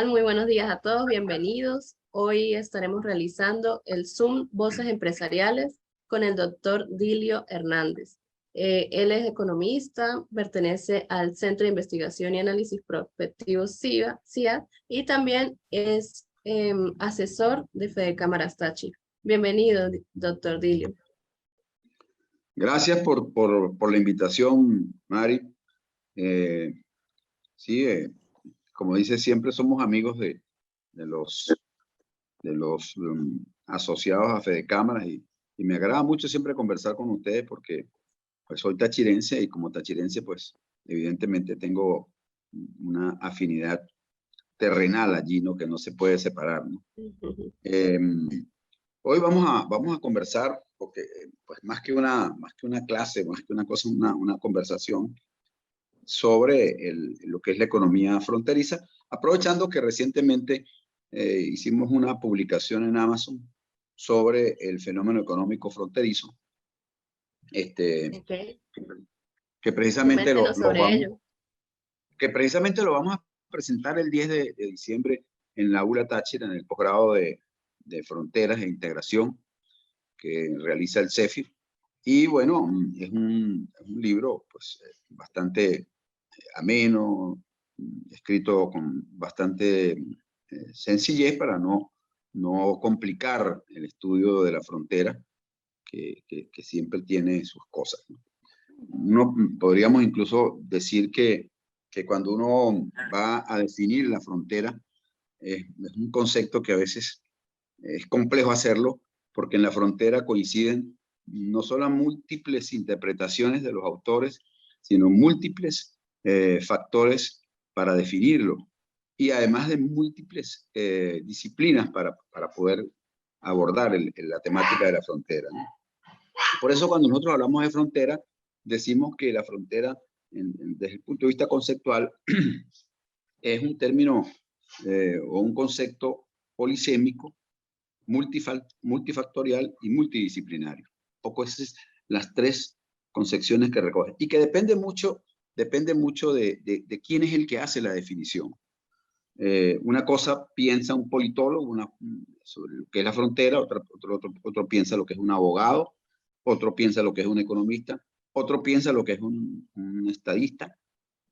Muy buenos días a todos, bienvenidos. Hoy estaremos realizando el Zoom Voces Empresariales con el doctor Dilio Hernández. Él es economista, pertenece al Centro de Investigación y Análisis Prospectivo CIA y también es asesor de Fede Cámaras Tachi. Bienvenido, doctor Dilio. Gracias por la invitación, Mari. Sí, como dice, siempre somos amigos de los asociados a Fede Cámaras y me agrada mucho siempre conversar con ustedes porque pues soy tachirense y como tachirense pues evidentemente tengo una afinidad terrenal allí, ¿no? Que no se puede separar, ¿no? Hoy vamos a conversar porque pues más que una clase, más que una cosa, una conversación sobre lo que es la economía fronteriza, aprovechando que recientemente hicimos una publicación en Amazon sobre el fenómeno económico fronterizo, Okay. que precisamente Coméntenos sobre ello. que precisamente lo vamos a presentar el 10 de diciembre en la Aula Táchira, en el posgrado de Fronteras e Integración que realiza el CEFIR. Y bueno, es un libro pues bastante ameno, escrito con bastante sencillez para no complicar el estudio de la frontera, que siempre tiene sus cosas, ¿no? Podríamos incluso decir que cuando uno va a definir la frontera, es un concepto que a veces es complejo hacerlo, porque en la frontera coinciden no solo múltiples interpretaciones de los autores, sino múltiples factores para definirlo, y además de múltiples disciplinas para poder abordar la temática de la frontera, ¿no? Por eso cuando nosotros hablamos de frontera, decimos que la frontera, desde el punto de vista conceptual, es un término o un concepto polisémico, multifactorial y multidisciplinario. Poco esas son las tres concepciones que recoge y que depende mucho de quién es el que hace la definición. Una cosa piensa un politólogo sobre lo que es la frontera, otro piensa lo que es un abogado, otro piensa lo que es un economista, otro piensa lo que es un estadista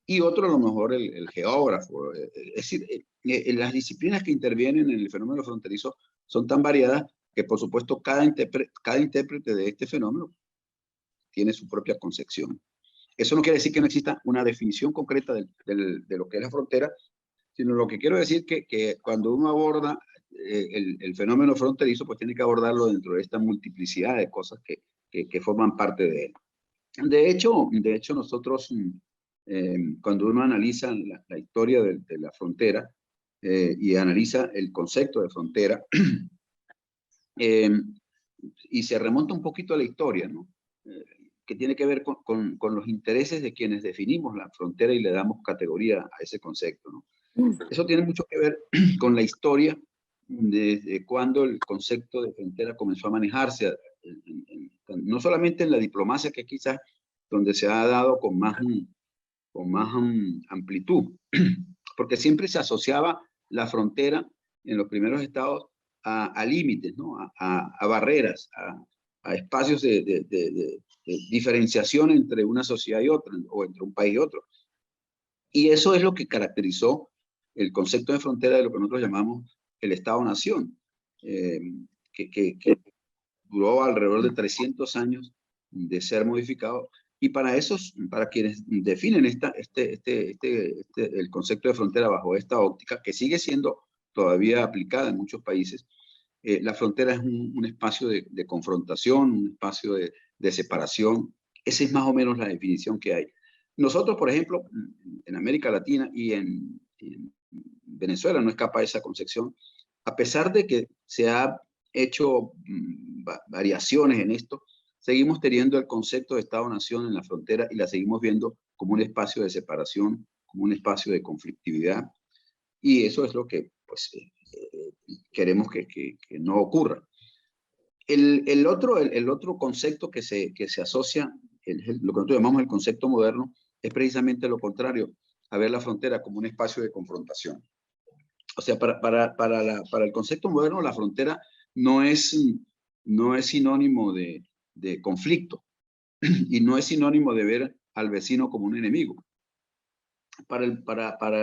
y otro a lo mejor el geógrafo. Es decir, las disciplinas que intervienen en el fenómeno fronterizo son tan variadas que por supuesto cada intérprete de este fenómeno tiene su propia concepción. Eso no quiere decir que no exista una definición concreta de lo que es la frontera, sino lo que quiero decir que cuando uno aborda el fenómeno fronterizo, pues tiene que abordarlo dentro de esta multiplicidad de cosas que forman parte de él. De hecho nosotros, cuando uno analiza la historia de la frontera y analiza el concepto de frontera, y se remonta un poquito a la historia, ¿no? Que tiene que ver con los intereses de quienes definimos la frontera y le damos categoría a ese concepto, ¿no? Eso tiene mucho que ver con la historia desde cuando el concepto de frontera comenzó a manejarse, no solamente en la diplomacia, que quizás donde se ha dado con más amplitud, porque siempre se asociaba la frontera en los primeros estados a límites, ¿no? A barreras, a espacios de diferenciación entre una sociedad y otra, o entre un país y otro. Y eso es lo que caracterizó el concepto de frontera de lo que nosotros llamamos el Estado-Nación, que duró alrededor de 300 años de ser modificado. Y para quienes definen el concepto de frontera bajo esta óptica, que sigue siendo todavía aplicada en muchos países, la frontera es un espacio de confrontación, un espacio de separación. Esa es más o menos la definición que hay. Nosotros, por ejemplo, en América Latina y en Venezuela no escapa esa concepción, a pesar de que se ha hecho variaciones en esto, seguimos teniendo el concepto de Estado-Nación en la frontera y la seguimos viendo como un espacio de separación, como un espacio de conflictividad, y eso es lo que pues, queremos que no ocurra. El otro concepto que se asocia, lo que nosotros llamamos el concepto moderno, es precisamente lo contrario, a ver la frontera como un espacio de confrontación. o sea, para el concepto moderno, la frontera no es sinónimo de conflicto y no es sinónimo de ver al vecino como un enemigo. Para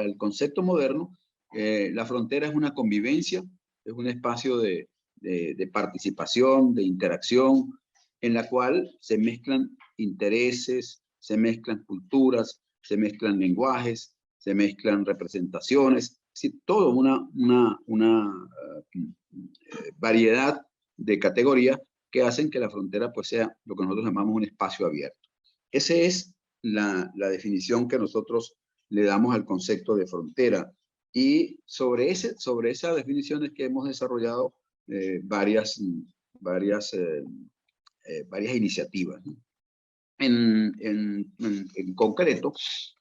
el concepto moderno, la frontera es una convivencia, es un espacio de participación, de interacción, en la cual se mezclan intereses, se mezclan culturas, se mezclan lenguajes, se mezclan representaciones, es decir, toda una variedad de categorías que hacen que la frontera pues sea lo que nosotros llamamos un espacio abierto. Esa es la definición que nosotros le damos al concepto de frontera. Y sobre esas definiciones que hemos desarrollado varias iniciativas, ¿no? En concreto,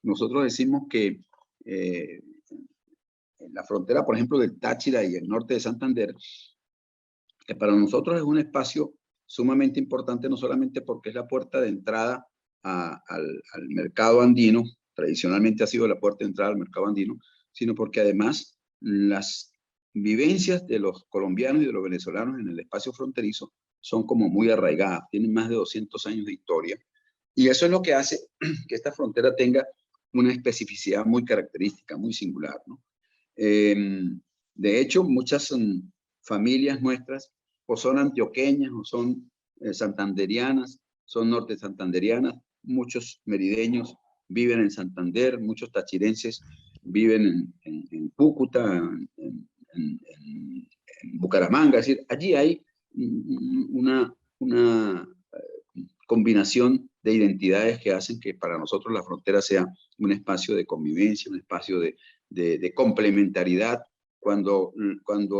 nosotros decimos que en la frontera, por ejemplo, del Táchira y el norte de Santander, que para nosotros es un espacio sumamente importante, no solamente porque es la puerta de entrada al mercado andino, tradicionalmente ha sido la puerta de entrada al mercado andino, sino porque además las vivencias de los colombianos y de los venezolanos en el espacio fronterizo son como muy arraigadas, tienen más de 200 años de historia, y eso es lo que hace que esta frontera tenga una especificidad muy característica, muy singular, ¿no? De hecho, muchas familias nuestras o son antioqueñas o son santanderianas, son norte santanderianas, muchos merideños viven en Santander, muchos tachirenses viven en Cúcuta, en Bucaramanga, es decir, allí hay una combinación de identidades que hacen que para nosotros la frontera sea un espacio de convivencia, un espacio de complementariedad. Cuando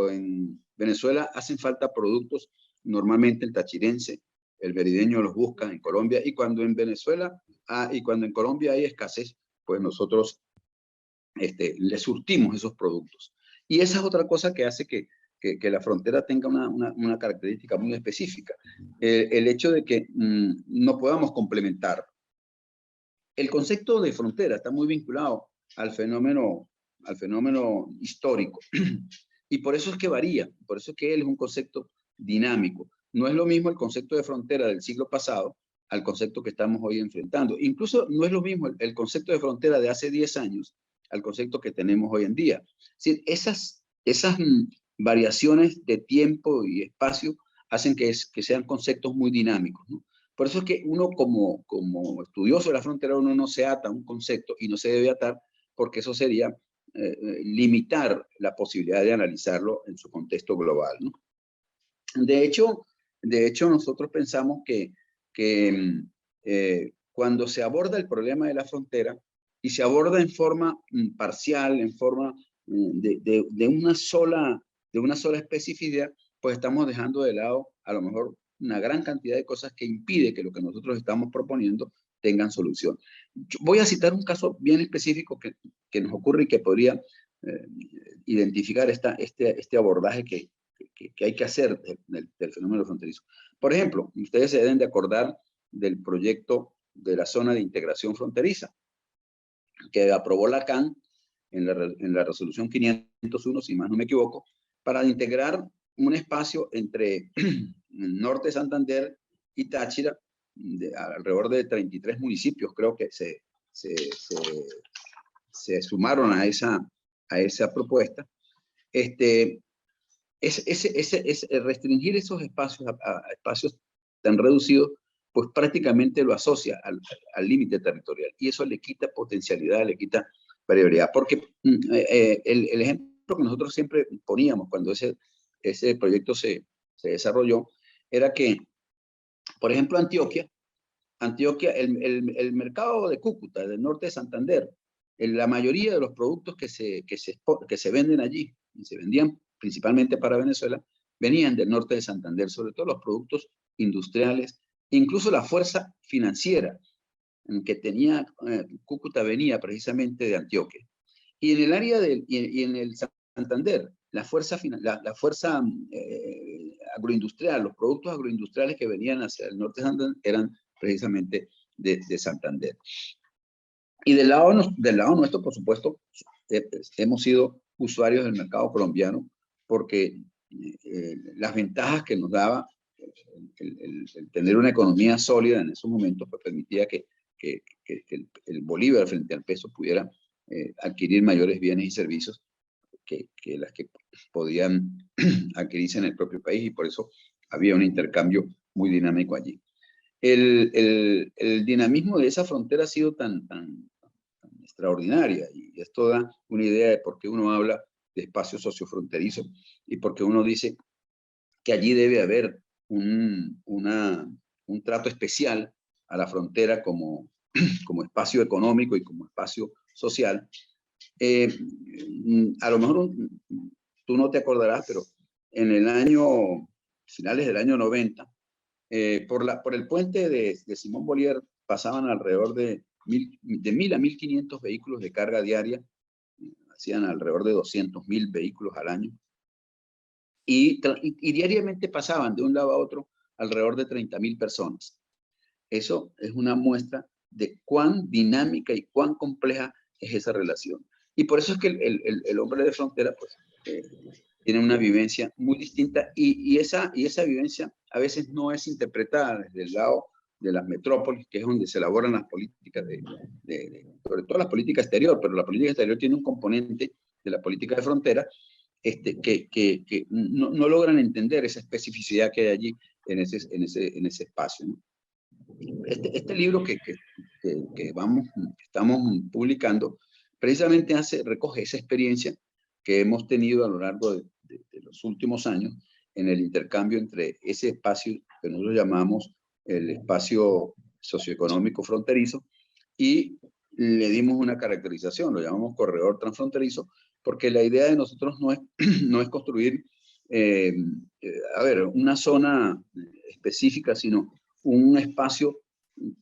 en Venezuela hacen falta productos, normalmente el tachirense, el merideño los busca en Colombia, y cuando en Venezuela y cuando en Colombia hay escasez, pues nosotros le surtimos esos productos. Y esa es otra cosa que hace que la frontera tenga una característica muy específica. El hecho de que no podamos complementar. El concepto de frontera está muy vinculado al fenómeno histórico. Y por eso es que varía, por eso es que él es un concepto dinámico. No es lo mismo el concepto de frontera del siglo pasado al concepto que estamos hoy enfrentando. Incluso no es lo mismo el concepto de frontera de hace 10 años al concepto que tenemos hoy en día. Es decir, esas variaciones de tiempo y espacio hacen que sean conceptos muy dinámicos, ¿no? Por eso es que uno como estudioso de la frontera, uno no se ata a un concepto y no se debe atar, porque eso sería limitar la posibilidad de analizarlo en su contexto global, ¿no? De hecho, nosotros pensamos que cuando se aborda el problema de la frontera y se aborda en forma parcial, en forma de una sola especificidad, pues estamos dejando de lado a lo mejor una gran cantidad de cosas que impide que lo que nosotros estamos proponiendo tengan solución. Yo voy a citar un caso bien específico que nos ocurre y que podría identificar este abordaje que hay que hacer del fenómeno fronterizo. Por ejemplo, ustedes se deben de acordar del proyecto de la zona de integración fronteriza que aprobó la CAN en la resolución 501, si más no me equivoco, para integrar un espacio entre el norte de Santander y Táchira, alrededor de 33 municipios, creo que se sumaron a esa propuesta. Restringir esos espacios a espacios tan reducidos, pues prácticamente lo asocia al límite territorial, y eso le quita potencialidad, le quita variabilidad, porque el ejemplo que nosotros siempre poníamos cuando ese proyecto se desarrolló era que, por ejemplo, Antioquia, el mercado de Cúcuta, del norte de Santander, la mayoría de los productos que se venden allí, y se vendían principalmente para Venezuela, venían del norte de Santander, sobre todo los productos industriales, incluso la fuerza financiera que tenía Cúcuta venía precisamente de Antioquia. Y en el área y en el Santander, la fuerza agroindustrial, los productos agroindustriales que venían hacia el norte de Santander eran precisamente de Santander. Y del lado nuestro, por supuesto, hemos sido usuarios del mercado colombiano, porque las ventajas que nos daba el tener una economía sólida en esos momentos, pues permitía que el bolívar frente al peso pudiera adquirir mayores bienes y servicios que las que podían adquirirse en el propio país, y por eso había un intercambio muy dinámico allí. El dinamismo de esa frontera ha sido tan extraordinaria, y esto da una idea de por qué uno habla de espacio sociofronterizo y por qué uno dice que allí debe haber un trato especial a la frontera como espacio económico y como espacio social. A lo mejor tú no te acordarás, pero en el año, finales del año 90, por el puente de Simón Bolívar pasaban alrededor de 1.000 a 1.500 vehículos de carga diaria, hacían alrededor de 200.000 vehículos al año, y diariamente pasaban de un lado a otro alrededor de 30.000 personas. Eso es una muestra de cuán dinámica y cuán compleja es esa relación. Y por eso es que el hombre de frontera pues, tiene una vivencia muy distinta, y esa vivencia a veces no es interpretada desde el lado de las metrópolis, que es donde se elaboran las políticas, sobre todo la política exterior, pero la política exterior tiene un componente de la política de frontera que no logran entender esa especificidad que hay allí en ese espacio, ¿no? Este libro que estamos publicando precisamente recoge esa experiencia que hemos tenido a lo largo de los últimos años en el intercambio entre ese espacio que nosotros llamamos el espacio socioeconómico fronterizo, y le dimos una caracterización, lo llamamos corredor transfronterizo, porque la idea de nosotros no es construir, una zona específica, sino un espacio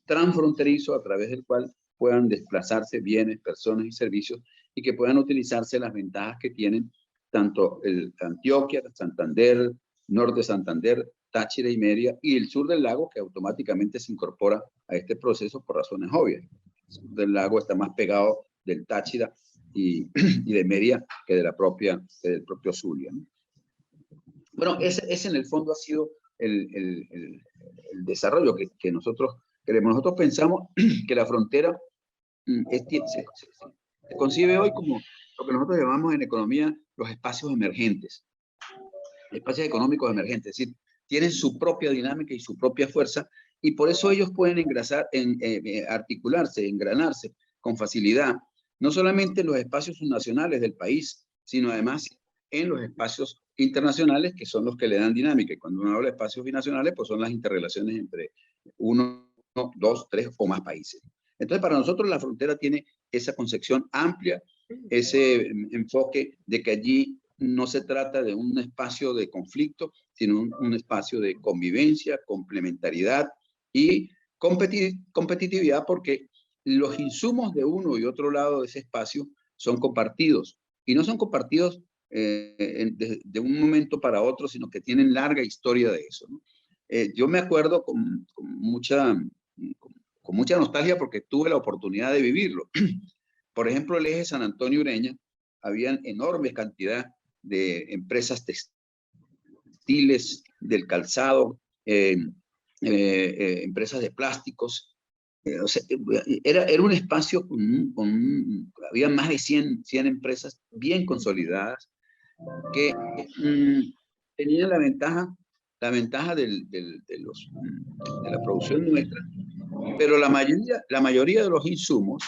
transfronterizo a través del cual puedan desplazarse bienes, personas y servicios, y que puedan utilizarse las ventajas que tienen tanto el Antioquia, Santander, Norte Santander, Táchira y Mérida, y el sur del lago, que automáticamente se incorpora a este proceso por razones obvias. El sur del lago está más pegado del Táchira y de Mérida que del propio Zulia, ¿no? Bueno, ese en el fondo ha sido el desarrollo que nosotros queremos. Nosotros pensamos que la frontera se concibe hoy como lo que nosotros llamamos en economía los espacios emergentes, espacios económicos emergentes, es decir, tienen su propia dinámica y su propia fuerza, y por eso ellos pueden articularse, engranarse con facilidad, no solamente en los espacios nacionales del país, sino además en los espacios internacionales, que son los que le dan dinámica. Y cuando uno habla de espacios binacionales, pues son las interrelaciones entre uno, dos, tres o más países. Entonces, para nosotros la frontera tiene esa concepción amplia, ese enfoque de que allí no se trata de un espacio de conflicto, sino un espacio de convivencia, complementariedad y competitividad, porque los insumos de uno y otro lado de ese espacio son compartidos, y no son compartidos de un momento para otro, sino que tienen larga historia de eso, ¿no? Yo me acuerdo con mucha nostalgia, porque tuve la oportunidad de vivirlo. Por ejemplo, el eje San Antonio Ureña, habían enorme cantidad de empresas textiles, del calzado, empresas de plásticos. O sea, era un espacio había más de 100 empresas bien consolidadas que tenían la ventaja de la producción nuestra, pero la mayoría de los insumos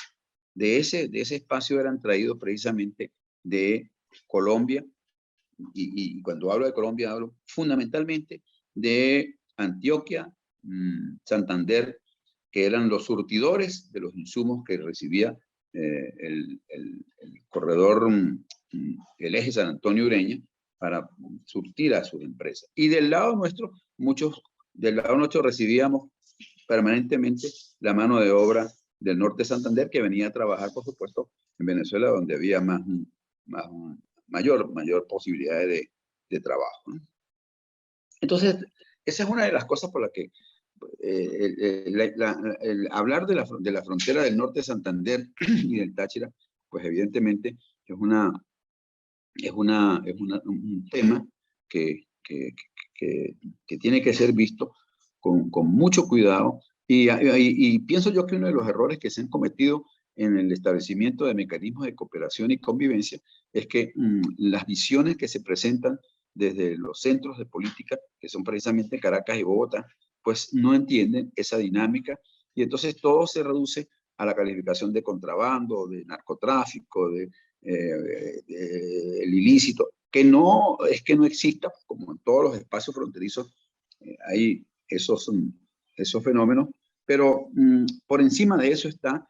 de ese espacio eran traídos precisamente de Colombia, y cuando hablo de Colombia hablo fundamentalmente de Antioquia, Santander, que eran los surtidores de los insumos que recibía el corredor, el eje San Antonio Ureña, para surtir a sus empresas. Y del lado nuestro recibíamos permanentemente la mano de obra del norte de Santander, que venía a trabajar, por supuesto, en Venezuela, donde había mayor posibilidad de trabajo, ¿no? Entonces, esa es una de las cosas por las que el hablar de la frontera del norte de Santander y del Táchira, pues evidentemente es una un tema que tiene que ser visto con mucho cuidado. Y pienso yo que uno de los errores que se han cometido en el establecimiento de mecanismos de cooperación y convivencia es que las visiones que se presentan desde los centros de política, que son precisamente Caracas y Bogotá, pues no entienden esa dinámica y entonces todo se reduce a la calificación de contrabando, de narcotráfico, el ilícito, que no es que no exista, como en todos los espacios fronterizos hay esos fenómenos, pero por encima de eso está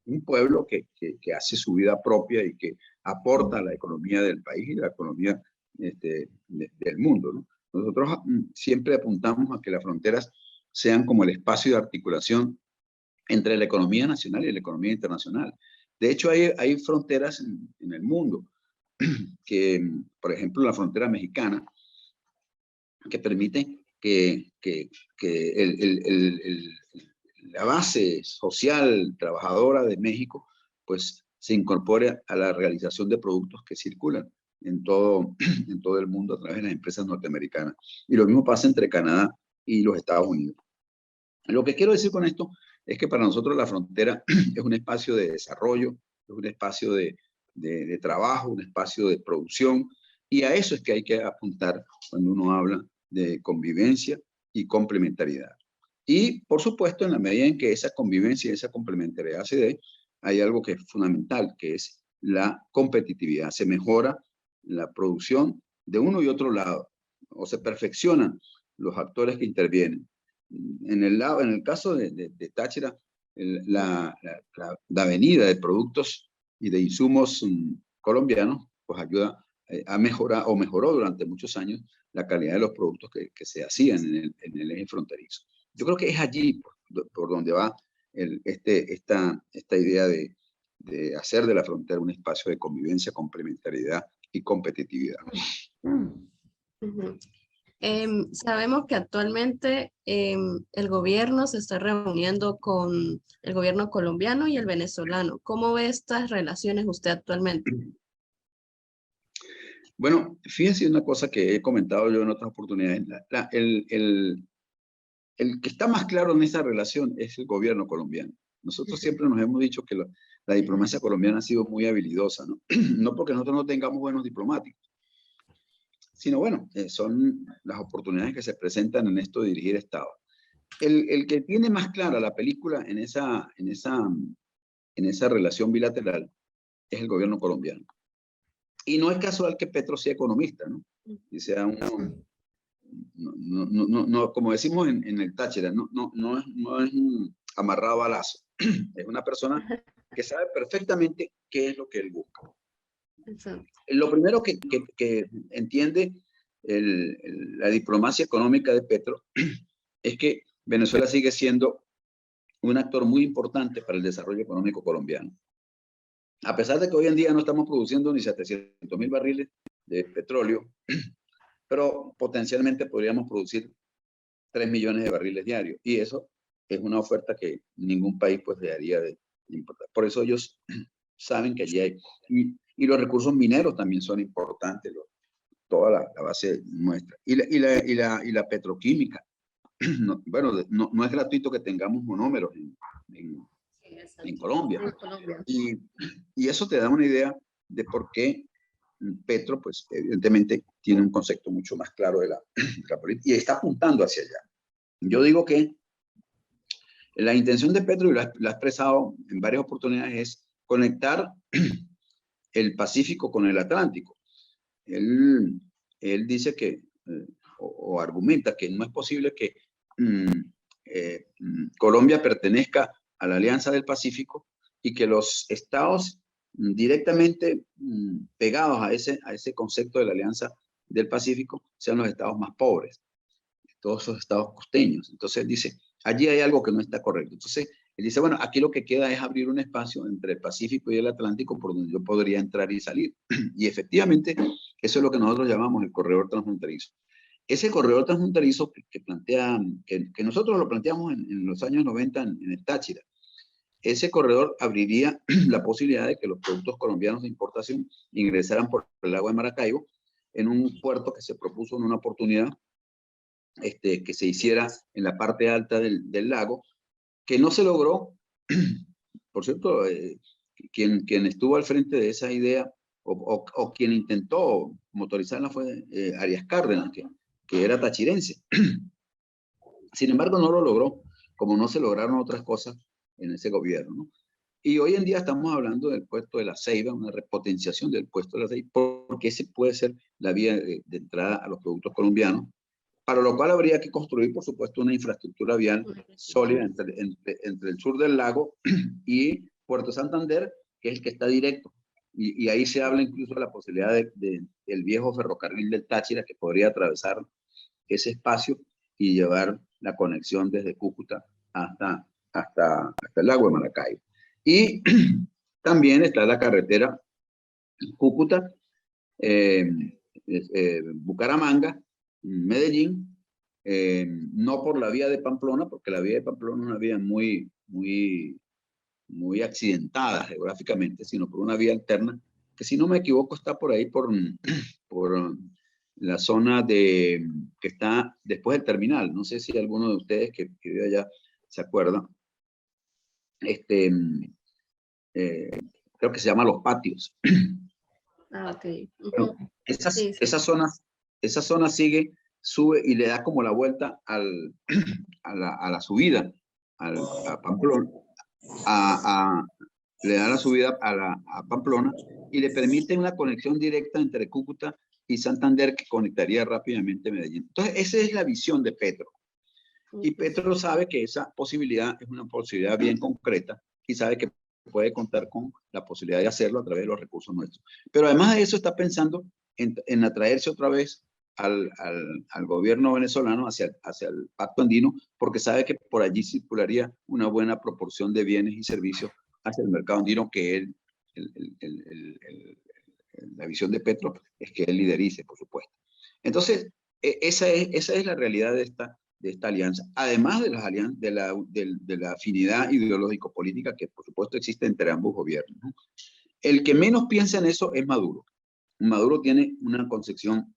un pueblo que hace su vida propia y que aporta a la economía del país y la economía del mundo, ¿no? Nosotros siempre apuntamos a que las fronteras sean como el espacio de articulación entre la economía nacional y la economía internacional. De hecho, hay fronteras en el mundo que, por ejemplo, la frontera mexicana, que permite que la base social trabajadora de México pues se incorpore a la realización de productos que circulan en todo el mundo a través de las empresas norteamericanas. Y lo mismo pasa entre Canadá y los Estados Unidos. Lo que quiero decir con esto es que para nosotros la frontera es un espacio de desarrollo, es un espacio de trabajo, un espacio de producción, y a eso es que hay que apuntar cuando uno habla de convivencia y complementariedad. Y, por supuesto, en la medida en que esa convivencia y esa complementariedad se dé, hay algo que es fundamental, que es la competitividad. Se mejora la producción de uno y otro lado, o se perfeccionan los actores que intervienen. En el caso de Táchira, la avenida de productos y de insumos colombianos, pues ayuda a mejorar, o mejoró durante muchos años, la calidad de los productos que se hacían en el eje fronterizo. Yo creo que es allí por donde va esta idea de hacer de la frontera un espacio de convivencia, complementariedad y competitividad. Sabemos que actualmente el gobierno se está reuniendo con el gobierno colombiano y el venezolano. ¿Cómo ve estas relaciones usted actualmente? Bueno, fíjense una cosa que he comentado yo en otras oportunidades. El que está más claro en esa relación es el gobierno colombiano. Nosotros siempre nos hemos dicho que la diplomacia colombiana ha sido muy habilidosa, ¿no? No porque nosotros no tengamos buenos diplomáticos, sino bueno, son las oportunidades que se presentan en esto de dirigir Estado. El que tiene más clara la película en esa relación bilateral es el gobierno colombiano. Y no es casual que Petro sea economista, ¿no? Y sea no, como decimos en el Táchira, no es un amarrado a lazo. Es una persona que sabe perfectamente qué es lo que él busca. Exacto. Lo primero que entiende la diplomacia económica de Petro es que Venezuela sigue siendo un actor muy importante para el desarrollo económico colombiano. A pesar de que hoy en día no estamos produciendo ni 700.000 barriles de petróleo, pero potencialmente podríamos producir 3 millones de barriles diarios. Y eso es una oferta que ningún país pues dejaría de importar. Por eso ellos saben que allí hay. Y los recursos mineros también son importantes, toda la base nuestra. Y la petroquímica. Bueno, no es gratuito que tengamos monómeros en Colombia. Y eso te da una idea de por qué Petro, pues evidentemente tiene un concepto mucho más claro de la política y está apuntando hacia allá. Yo digo que la intención de Petro, y la ha expresado en varias oportunidades, es conectar el Pacífico con el Atlántico. Él dice que, o argumenta que no es posible que Colombia pertenezca a la Alianza del Pacífico y que los estados directamente pegados a ese concepto de la Alianza del Pacífico sean los estados más pobres, todos esos estados costeños. Entonces él dice, allí hay algo que no está correcto. Entonces él dice, bueno, aquí lo que queda es abrir un espacio entre el Pacífico y el Atlántico por donde yo podría entrar y salir. Y efectivamente, eso es lo que nosotros llamamos el corredor transfronterizo. Ese corredor transfronterizo que nosotros lo planteamos en los años 90 en el Táchira, ese corredor abriría la posibilidad de que los productos colombianos de importación ingresaran por el lago de Maracaibo en un puerto que se propuso en una oportunidad que se hiciera en la parte alta del lago, que no se logró. Por cierto, quien estuvo al frente de esa idea o quien intentó motorizarla fue Arias Cárdenas, que era tachirense. Sin embargo, no lo logró, como no se lograron otras cosas en ese gobierno, ¿no? Y hoy en día estamos hablando del puesto de La Ceiba, una repotenciación del puesto de La Ceiba, porque ese puede ser la vía de entrada a los productos colombianos, para lo cual habría que construir, por supuesto, una infraestructura vial sólida entre el sur del lago y Puerto Santander, que es el que está directo. Y ahí se habla incluso de la posibilidad del viejo ferrocarril del Táchira, que podría atravesar ese espacio y llevar la conexión desde Cúcuta hasta el lago de Maracaibo. Y también está la carretera Cúcuta, Bucaramanga, Medellín, no por la vía de Pamplona, porque la vía de Pamplona es una vía muy accidentada geográficamente, sino por una vía alterna, que si no me equivoco está por ahí, por la zona que está después del terminal. No sé si alguno de ustedes que vive allá se acuerda. Creo que se llama Los Patios. Ok. Bueno, Sí, sí. esa zona sigue, sube y le da como la vuelta a la subida a Pamplona, le da la subida a Pamplona y le permite una conexión directa entre Cúcuta y Santander que conectaría rápidamente Medellín. Entonces, esa es la visión de Petro. Y Petro sabe que esa posibilidad es una posibilidad bien concreta y sabe que puede contar con la posibilidad de hacerlo a través de los recursos nuestros. Pero además de eso está pensando en atraerse otra vez al gobierno venezolano hacia el Pacto Andino, porque sabe que por allí circularía una buena proporción de bienes y servicios hacia el mercado andino, que la visión de Petro es que él liderice, por supuesto. Entonces, esa es la realidad de esta alianza, además de la afinidad ideológico-política que por supuesto existe entre ambos gobiernos, ¿no? El que menos piensa en eso es Maduro. Maduro tiene una concepción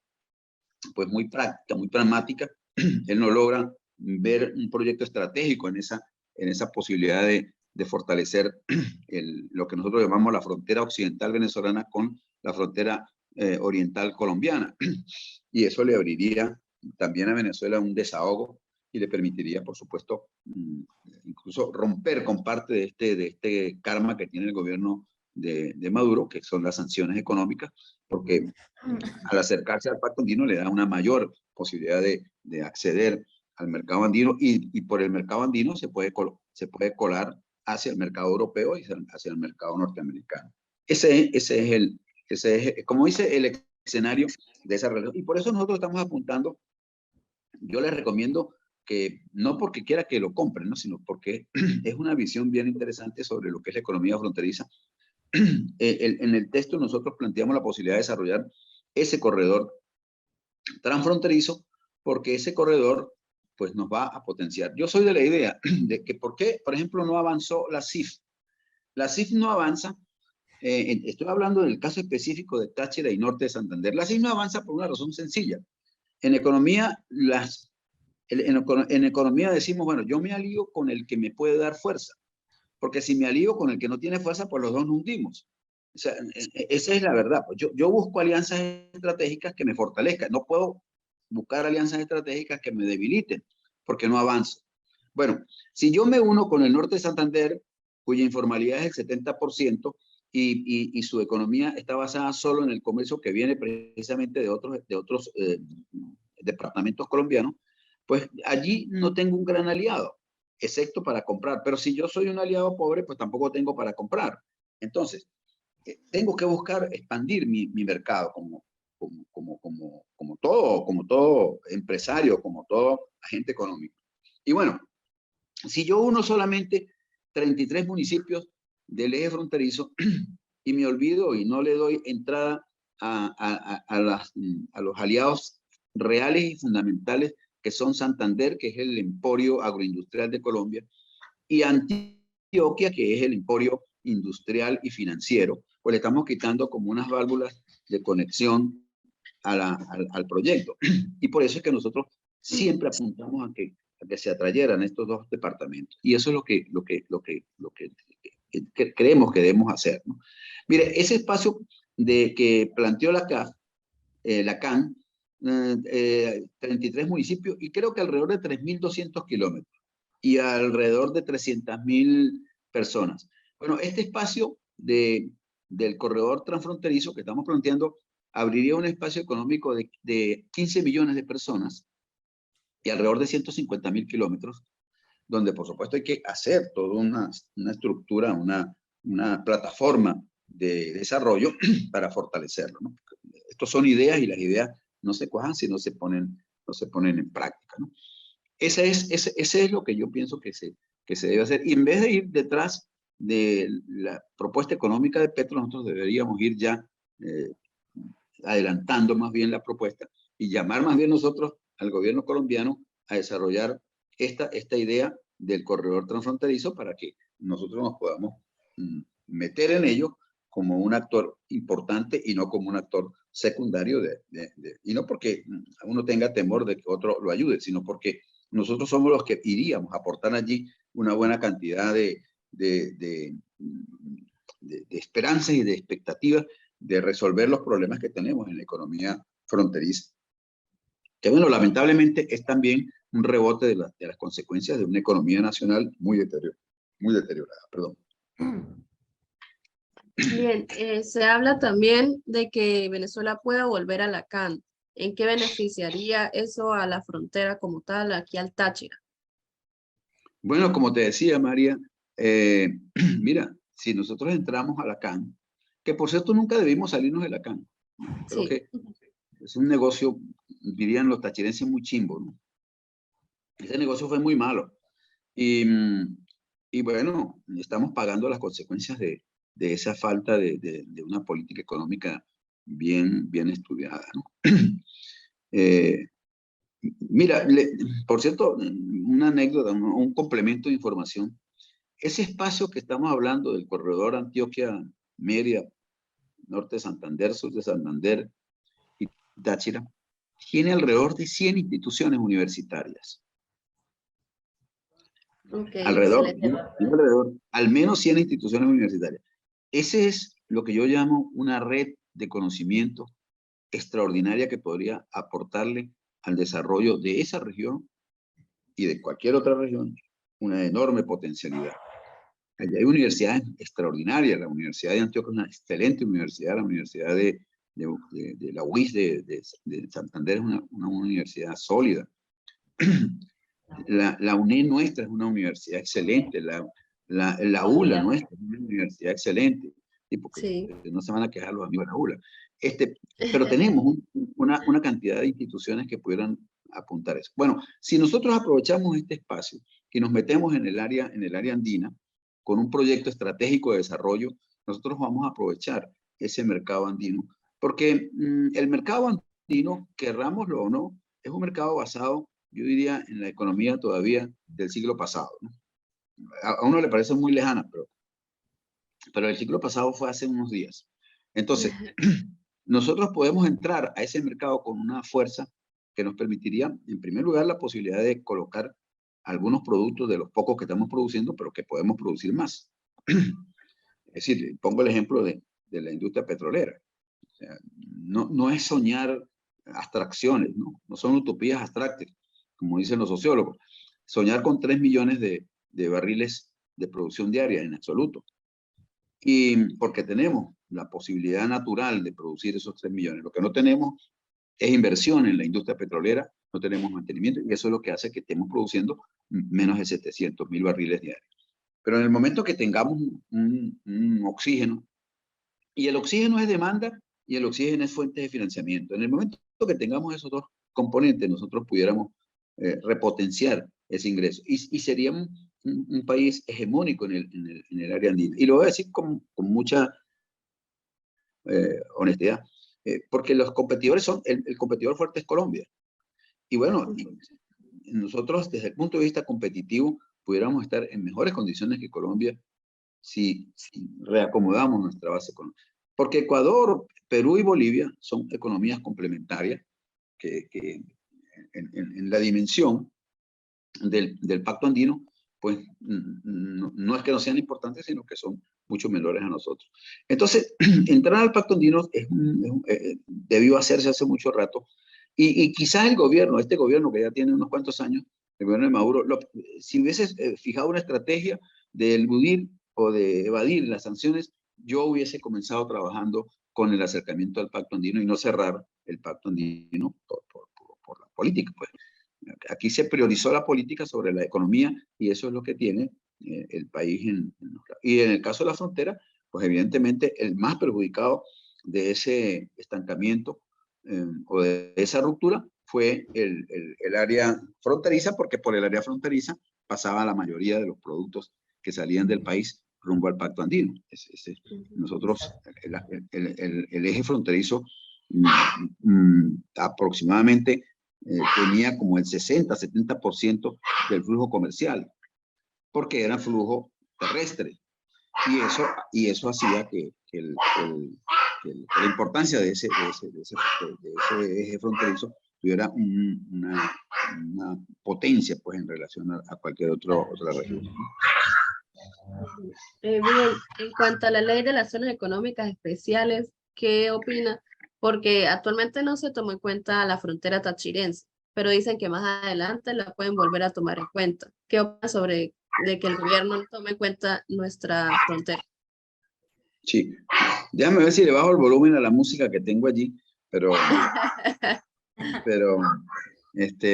pues muy práctica, muy pragmática. Él no logra ver un proyecto estratégico en esa posibilidad de fortalecer lo que nosotros llamamos la frontera occidental venezolana con la frontera oriental colombiana. Y eso le abriría también a Venezuela un desahogo y le permitiría, por supuesto, incluso romper con parte de este karma que tiene el gobierno de Maduro, que son las sanciones económicas, porque al acercarse al Pacto Andino le da una mayor posibilidad de acceder al mercado andino y por el mercado andino se puede colar hacia el mercado europeo y hacia el mercado norteamericano. Ese es, como dice, el escenario de esa relación. Y por eso nosotros estamos apuntando, yo les recomiendo que no porque quiera que lo compren, ¿no? Sino porque es una visión bien interesante sobre lo que es la economía fronteriza. En el texto nosotros planteamos la posibilidad de desarrollar ese corredor transfronterizo, porque ese corredor pues nos va a potenciar. Yo soy de la idea de que por qué, por ejemplo, no avanzó la CIF. La CIF no avanza, estoy hablando del caso específico de Táchira y Norte de Santander. La CIF no avanza por una razón sencilla. En economía, en economía decimos, bueno, yo me alío con el que me puede dar fuerza, porque si me alío con el que no tiene fuerza, pues los dos nos hundimos. O sea, esa es la verdad. Pues yo busco alianzas estratégicas que me fortalezcan. No puedo buscar alianzas estratégicas que me debiliten, porque no avanzo. Bueno, si yo me uno con el Norte de Santander, cuya informalidad es el 70% y su economía está basada solo en el comercio que viene precisamente de otros departamentos colombianos, pues allí no tengo un gran aliado, excepto para comprar. Pero si yo soy un aliado pobre, pues tampoco tengo para comprar. Entonces, tengo que buscar expandir mi mercado como todo empresario, como todo agente económico. Y bueno, si yo uno solamente 33 municipios del eje fronterizo y me olvido y no le doy entrada a los aliados reales y fundamentales que son Santander, que es el emporio agroindustrial de Colombia, y Antioquia, Antioquia, que es el emporio industrial y financiero, pues le estamos quitando como unas válvulas de conexión al proyecto. Y por eso es que nosotros siempre apuntamos a que se atrayeran estos dos departamentos. Y eso es lo que creemos que debemos hacer, ¿no? Mire, ese espacio que planteó la CAN, 33 municipios y creo que alrededor de 3.200 kilómetros y alrededor de 300.000 personas. Bueno, este espacio del corredor transfronterizo que estamos planteando abriría un espacio económico de 15 millones de personas y alrededor de 150.000 kilómetros, donde por supuesto hay que hacer toda una estructura, una plataforma de desarrollo para fortalecerlo, ¿no? Estos son ideas y las ideas no se cuajan si no se ponen en práctica, ¿no? Ese es lo que yo pienso que se debe hacer. Y en vez de ir detrás de la propuesta económica de Petro, nosotros deberíamos ir ya adelantando más bien la propuesta y llamar más bien nosotros al gobierno colombiano a desarrollar esta idea del corredor transfronterizo para que nosotros nos podamos meter en ello como un actor importante y no como un actor secundario y no porque uno tenga temor de que otro lo ayude, sino porque nosotros somos los que iríamos a aportar allí una buena cantidad de esperanzas y de expectativas de resolver los problemas que tenemos en la economía fronteriza. Que bueno, lamentablemente es también un rebote de las consecuencias de una economía nacional muy deteriorada. Perdón. Bien, se habla también de que Venezuela pueda volver a la CAN. ¿En qué beneficiaría eso a la frontera como tal, aquí al Táchira? Bueno, como te decía, María, mira, si nosotros entramos a la CAN, que por cierto nunca debimos salirnos de la CAN. Creo Sí. que es un negocio, dirían los tachirenses, muy chimbo, ¿no? Ese negocio fue muy malo. Y bueno, estamos pagando las consecuencias de esa falta de una política económica bien estudiada, ¿no? Mira, por cierto, una anécdota, un complemento de información. Ese espacio que estamos hablando del corredor Antioquia-Mérida, norte de Santander, sur de Santander y Táchira, tiene alrededor de 100 instituciones universitarias. Ok, excelente. Alrededor, al menos 100 instituciones universitarias. Ese es lo que yo llamo una red de conocimiento extraordinaria que podría aportarle al desarrollo de esa región y de cualquier otra región una enorme potencialidad. Allí hay universidades extraordinarias. La Universidad de Antioquia es una excelente universidad. La Universidad de la UIS de Santander es una universidad sólida. La UNED nuestra es una universidad excelente. La ULA nuestra es una universidad excelente. Sí, porque Sí. no se van a quejar los amigos de la ULA. Pero tenemos una cantidad de instituciones que pudieran apuntar eso. Bueno, si nosotros aprovechamos este espacio y nos metemos en el área andina con un proyecto estratégico de desarrollo, nosotros vamos a aprovechar ese mercado andino, porque el mercado andino, querrámoslo o no, es un mercado basado, yo diría, en la economía todavía del siglo pasado, ¿no? A uno le parece muy lejana, pero el siglo pasado fue hace unos días. Entonces, nosotros podemos entrar a ese mercado con una fuerza que nos permitiría, en primer lugar, la posibilidad de colocar algunos productos de los pocos que estamos produciendo, pero que podemos producir más. Es decir, pongo el ejemplo de la industria petrolera. O sea, no es soñar abstracciones, ¿no? No son utopías abstractas, como dicen los sociólogos. Soñar con 3 millones de barriles de producción diaria, en absoluto. Y porque tenemos la posibilidad natural de producir esos 3 millones. Lo que no tenemos es inversión en la industria petrolera, no tenemos mantenimiento, y eso es lo que hace que estemos produciendo menos de 700.000 barriles diarios. Pero en el momento que tengamos un oxígeno, y el oxígeno es demanda y el oxígeno es fuente de financiamiento, en el momento que tengamos esos dos componentes, nosotros pudiéramos repotenciar ese ingreso y seríamos un país hegemónico en el área andina. Y lo voy a decir con mucha honestidad, porque los competidores son, el competidor fuerte es Colombia. Y bueno, nosotros desde el punto de vista competitivo pudiéramos estar en mejores condiciones que Colombia si reacomodamos nuestra base económica. Porque Ecuador, Perú y Bolivia son economías complementarias que en la dimensión del Pacto Andino, pues no es que no sean importantes, sino que son mucho menores a nosotros. Entonces, entrar al Pacto Andino debió hacerse hace mucho rato, y quizás el gobierno, este gobierno que ya tiene unos cuantos años, el gobierno de Maduro, si hubiese fijado una estrategia de eludir o de evadir las sanciones, yo hubiese comenzado trabajando con el acercamiento al Pacto Andino y no cerrar el Pacto Andino por la política. Pues aquí se priorizó la política sobre la economía, y eso es lo que tiene el país. Y en el caso de la frontera, pues evidentemente el más perjudicado de ese estancamiento o de esa ruptura fue el área fronteriza, porque por el área fronteriza pasaba la mayoría de los productos que salían del país rumbo al Pacto Andino. Nosotros, el eje fronterizo aproximadamente tenía como el 60-70% del flujo comercial, porque era flujo terrestre. Y eso hacía que la importancia de ese eje fronterizo tuviera una potencia, pues, en relación a cualquier otra región. Bien, en cuanto a la ley de las zonas económicas especiales, ¿qué opina? Porque actualmente no se tomó en cuenta la frontera tachirense, pero dicen que más adelante la pueden volver a tomar en cuenta. ¿Qué opina sobre de que el gobierno tome en cuenta nuestra frontera? Sí, déjame ver si le bajo el volumen a la música que tengo allí, pero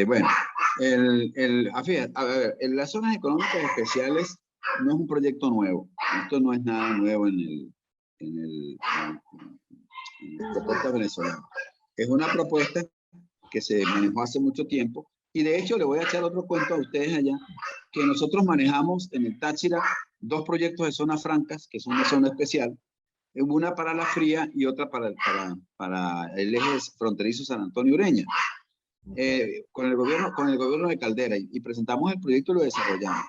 bueno, fíjate, a ver, las zonas económicas especiales no es un proyecto nuevo. Esto no es nada nuevo en la propuesta venezolana. Es una propuesta que se manejó hace mucho tiempo, y de hecho le voy a echar otro cuento a ustedes allá, que nosotros manejamos en el Táchira 2 proyectos de zonas francas, que son una zona especial, una para la fría y otra para el eje fronterizo San Antonio Ureña. Con el gobierno de Caldera, y presentamos el proyecto y lo desarrollamos.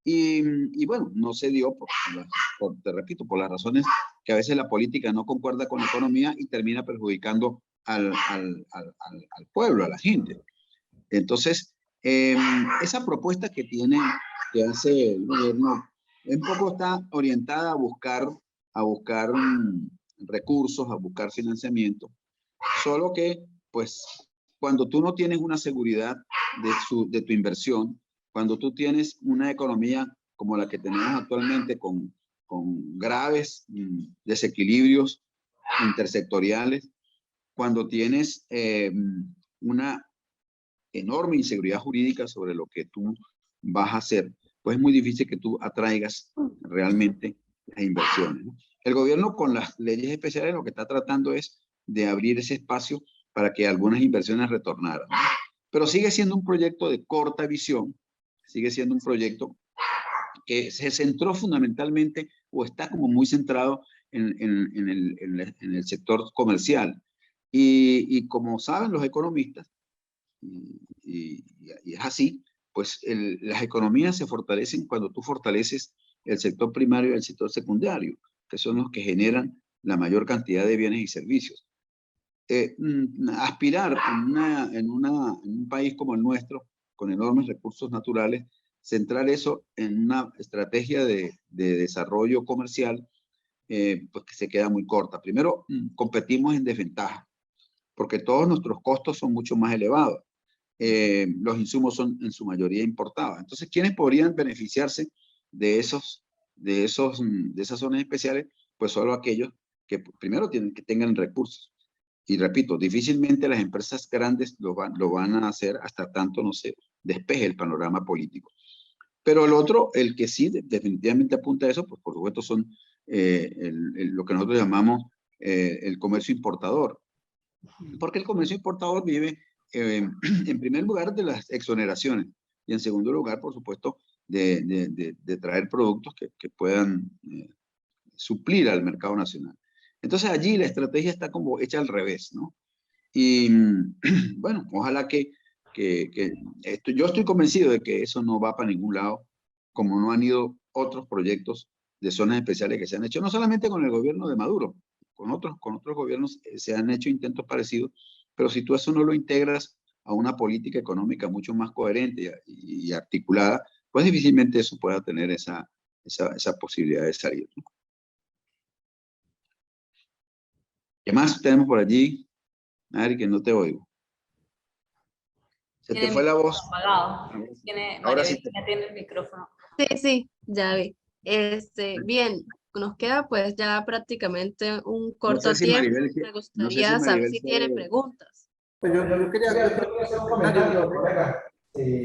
Y bueno, no se dio, te repito, por las razones que a veces la política no concuerda con la economía y termina perjudicando al pueblo, a la gente. Entonces, esa propuesta que hace el gobierno, un poco está orientada a buscar recursos, a buscar financiamiento, solo que, pues, cuando tú no tienes una seguridad de tu inversión, cuando tú tienes una economía como la que tenemos actualmente, con graves desequilibrios intersectoriales, cuando tienes una enorme inseguridad jurídica sobre lo que tú vas a hacer, pues es muy difícil que tú atraigas realmente las inversiones, ¿no? El gobierno, con las leyes especiales, lo que está tratando es de abrir ese espacio para que algunas inversiones retornaran, ¿no? Pero sigue siendo un proyecto de corta visión, sigue siendo un proyecto que se centró fundamentalmente, o está como muy centrado en el sector comercial. Y como saben los economistas, y es así, pues las economías se fortalecen cuando tú fortaleces el sector primario y el sector secundario, que son los que generan la mayor cantidad de bienes y servicios. Aspirar en un país como el nuestro, con enormes recursos naturales, centrar eso en una estrategia de desarrollo comercial, pues que se queda muy corta. Primero, competimos en desventaja, porque todos nuestros costos son mucho más elevados. Los insumos son en su mayoría importados. Entonces, ¿quiénes podrían beneficiarse de esas zonas especiales? Pues solo aquellos que primero que tengan recursos. Y repito, difícilmente las empresas grandes lo van a hacer hasta tanto no se despeje el panorama político. Pero el que sí definitivamente apunta a eso, pues por supuesto son lo que nosotros llamamos el comercio importador. Porque el comercio importador vive, en primer lugar, de las exoneraciones, y en segundo lugar, por supuesto, de traer productos que puedan suplir al mercado nacional. Entonces allí la estrategia está como hecha al revés, ¿no? Y bueno, ojalá yo estoy convencido de que eso no va para ningún lado, como no han ido otros proyectos de zonas especiales que se han hecho, no solamente con el gobierno de Maduro, con otros gobiernos se han hecho intentos parecidos, pero si tú eso no lo integras a una política económica mucho más coherente y articulada, pues difícilmente eso pueda tener esa posibilidad de salir, ¿no? ¿Qué más tenemos por allí? Mari, que no te oigo. Se te fue la voz. Apagado. Ahora sí. Tiene el micrófono. Sí, ya vi. Bien, nos queda pues ya prácticamente un corto si tiempo. Maribel, Me no sé gustaría si saber Maribel si tiene preguntas. Pues yo quería hacer un comentario, colega.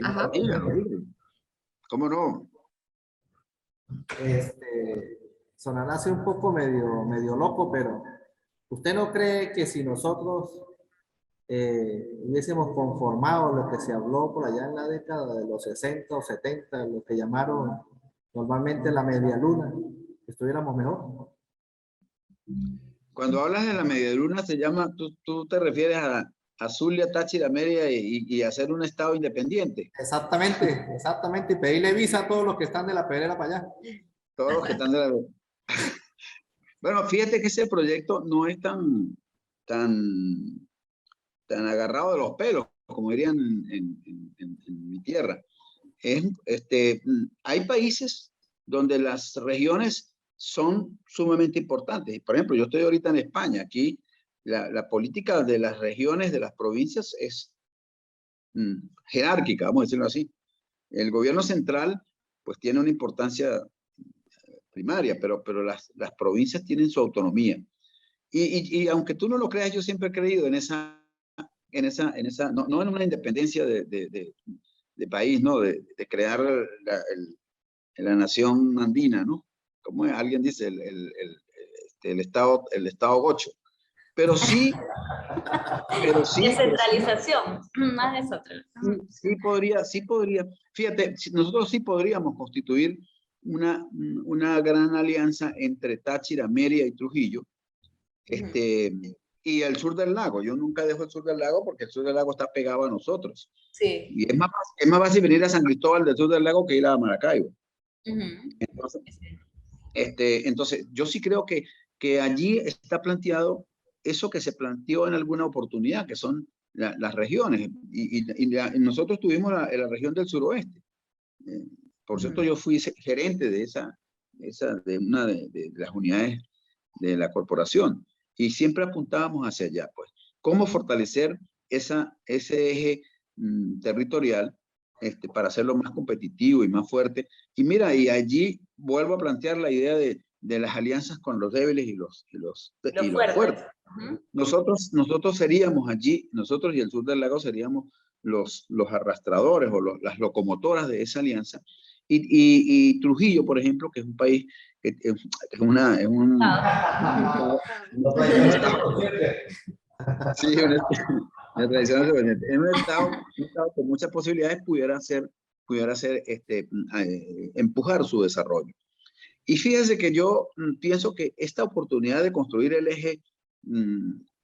Ajá. Dígalo. ¿Cómo no? Sonará así un poco medio loco, pero ¿usted no cree que si nosotros hubiésemos conformado lo que se habló por allá en la década de los 60 o 70, lo que llamaron normalmente la media luna, estuviéramos mejor? Cuando hablas de la media luna, se llama, tú te refieres a Zulia, Táchira, Mérida y hacer un estado independiente. Exactamente, y pedirle visa a todos los que están de la Pedrera para allá. Todos los que están de la... Bueno, fíjate que ese proyecto no es tan agarrado de los pelos, como dirían en mi tierra. Hay países donde las regiones son sumamente importantes. Por ejemplo, yo estoy ahorita en España. Aquí la política de las regiones, de las provincias, es jerárquica, vamos a decirlo así. El gobierno central pues tiene una importancia primaria, pero las provincias tienen su autonomía. Y aunque tú no lo creas, yo siempre he creído en esa no en una independencia de país, ¿no? De crear la nación andina, ¿no? Como alguien dice, el estado gocho. Pero sí... Descentralización, más descentralización. Sí podría. Fíjate, nosotros sí podríamos constituir una gran alianza entre Táchira, Mérida y Trujillo, y el sur del lago. Yo nunca dejo el sur del lago porque el sur del lago está pegado a nosotros. Sí. Y es más fácil venir a San Cristóbal del sur del lago que ir a Maracaibo. Entonces, yo sí creo que allí está planteado eso que se planteó en alguna oportunidad, que son las regiones. Y nosotros tuvimos la región del suroeste. Por cierto, yo fui gerente de una de las unidades de la corporación. Y siempre apuntábamos hacia allá, pues. ¿Cómo fortalecer ese eje territorial para hacerlo más competitivo y más fuerte? Y mira, y allí vuelvo a plantear la idea de las alianzas con los débiles y los fuertes. Nosotros seríamos allí, nosotros y el sur del lago seríamos los arrastradores o las locomotoras de esa alianza. Y Trujillo, por ejemplo, que es un país que es un estado con muchas posibilidades, pudiera empujar su desarrollo. Y fíjense que yo pienso que esta oportunidad de construir el eje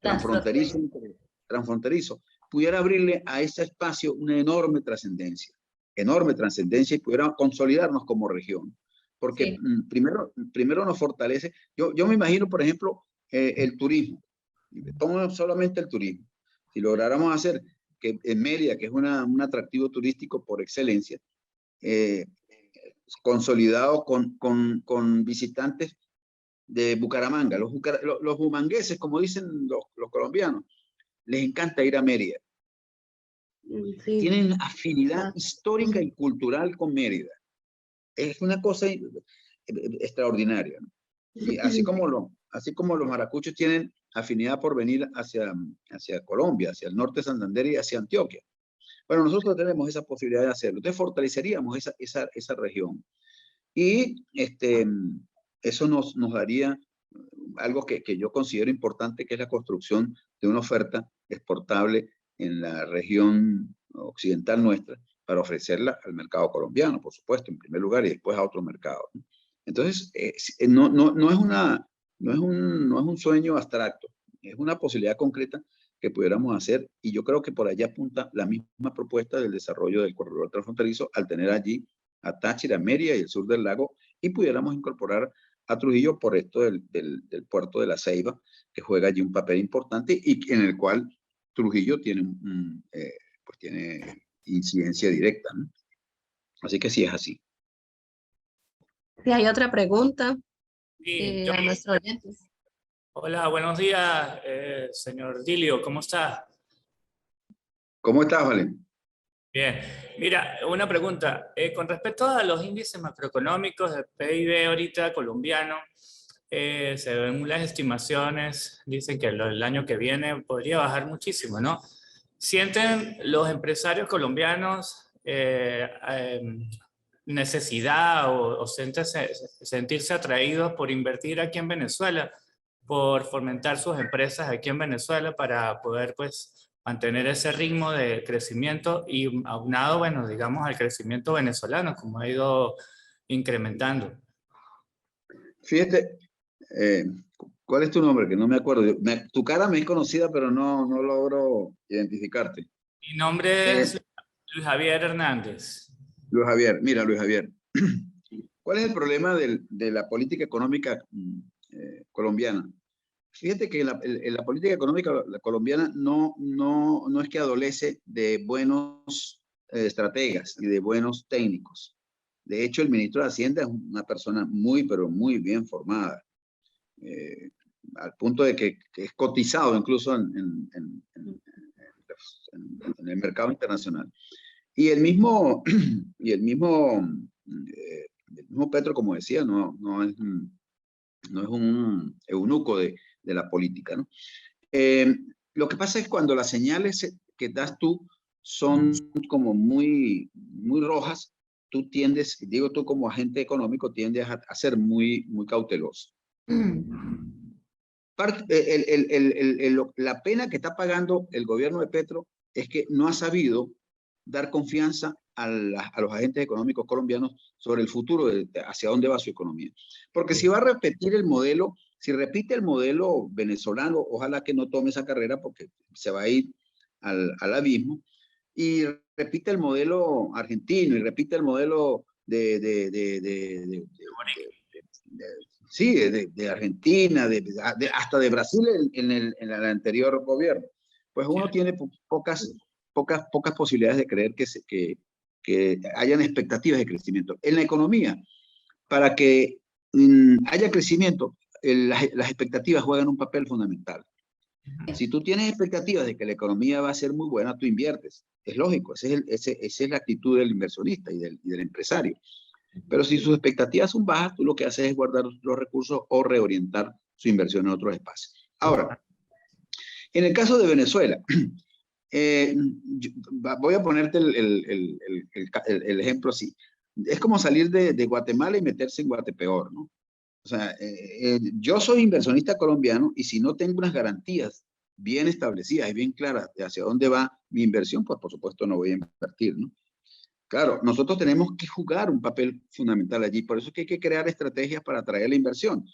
transfronterizo pudiera abrirle a ese espacio una enorme trascendencia y pudiera consolidarnos como región. Porque primero nos fortalece. Yo me imagino, por ejemplo, el turismo. Tomo solamente el turismo. Si lográramos hacer que en Mérida, que es un atractivo turístico por excelencia, consolidado con visitantes de Bucaramanga. Los bumangueses, como dicen los colombianos, les encanta ir a Mérida. Sí. Tienen afinidad histórica y cultural con Mérida. Es una cosa extraordinaria, ¿no? Y así como los maracuchos tienen afinidad por venir hacia Colombia, hacia el norte de Santander y hacia Antioquia. Bueno, nosotros tenemos esa posibilidad de hacerlo. Entonces fortaleceríamos esa región. Y eso nos daría algo que yo considero importante, que es la construcción de una oferta exportable en la región occidental nuestra, para ofrecerla al mercado colombiano, por supuesto, en primer lugar, y después a otros mercados. Entonces, no es un sueño abstracto, es una posibilidad concreta que pudiéramos hacer, y yo creo que por allá apunta la misma propuesta del desarrollo del corredor transfronterizo, al tener allí a Táchira, Mérida y el sur del lago, y pudiéramos incorporar a Trujillo por esto del puerto de La Ceiba, que juega allí un papel importante y en el cual Trujillo tiene, pues tiene incidencia directa, ¿no? Así que sí es así. Si hay otra pregunta Sí, a nuestros oyentes. hola, buenos días, señor Dilio, ¿cómo está? ¿Cómo estás, Valen? Bien, mira, una pregunta. Con respecto a los índices macroeconómicos del PIB ahorita colombiano, según las estimaciones, dicen que el año que viene podría bajar muchísimo, ¿no? ¿Sienten los empresarios colombianos necesidad o sentirse atraídos por invertir aquí en Venezuela, por fomentar sus empresas aquí en Venezuela para poder, pues, mantener ese ritmo de crecimiento y aunado, bueno, digamos, al crecimiento venezolano, como ha ido incrementando? Fíjate, ¿cuál es tu nombre? Que no me acuerdo. Tu cara me es conocida, pero no logro identificarte. Mi nombre es Luis Javier Hernández. Luis Javier, mira, Luis Javier, ¿cuál es el problema de la política económica colombiana? Fíjate que la política económica colombiana no es que adolece de buenos estrategas y de buenos técnicos. De hecho, el ministro de Hacienda es una persona muy, pero muy bien formada, al punto de que es cotizado incluso en el mercado internacional. Y el mismo Petro, como decía, no es un eunuco de la política, ¿no? Lo que pasa es cuando las señales que das tú son como muy rojas, tú tiendes, digo tú como agente económico, tiendes a ser muy cauteloso. La pena que está pagando el gobierno de Petro es que no ha sabido dar confianza a los agentes económicos colombianos sobre el futuro, hacia dónde va su economía. Porque si va a repetir el modelo, si repite el modelo venezolano, ojalá que no tome esa carrera porque se va a ir al abismo, y repite el modelo argentino, y repite el modelo sí, de Argentina, hasta de Brasil en el anterior gobierno. Pues uno tiene pocas posibilidades de creer que hayan expectativas de crecimiento. En la economía, para que haya crecimiento, las expectativas juegan un papel fundamental. Si tú tienes expectativas de que la economía va a ser muy buena, tú inviertes. Es lógico, esa es la actitud del inversionista y del empresario. Pero si sus expectativas son bajas, tú lo que haces es guardar los recursos o reorientar su inversión en otros espacios. Ahora, en el caso de Venezuela, voy a ponerte el ejemplo así. Es como salir de Guatemala y meterse en Guatepeor, ¿no? O sea, yo soy inversionista colombiano y si no tengo unas garantías bien establecidas y bien claras de hacia dónde va mi inversión, pues por supuesto no voy a invertir, ¿no? Claro, nosotros tenemos que jugar un papel fundamental allí, por eso es que hay que crear estrategias para atraer la inversión.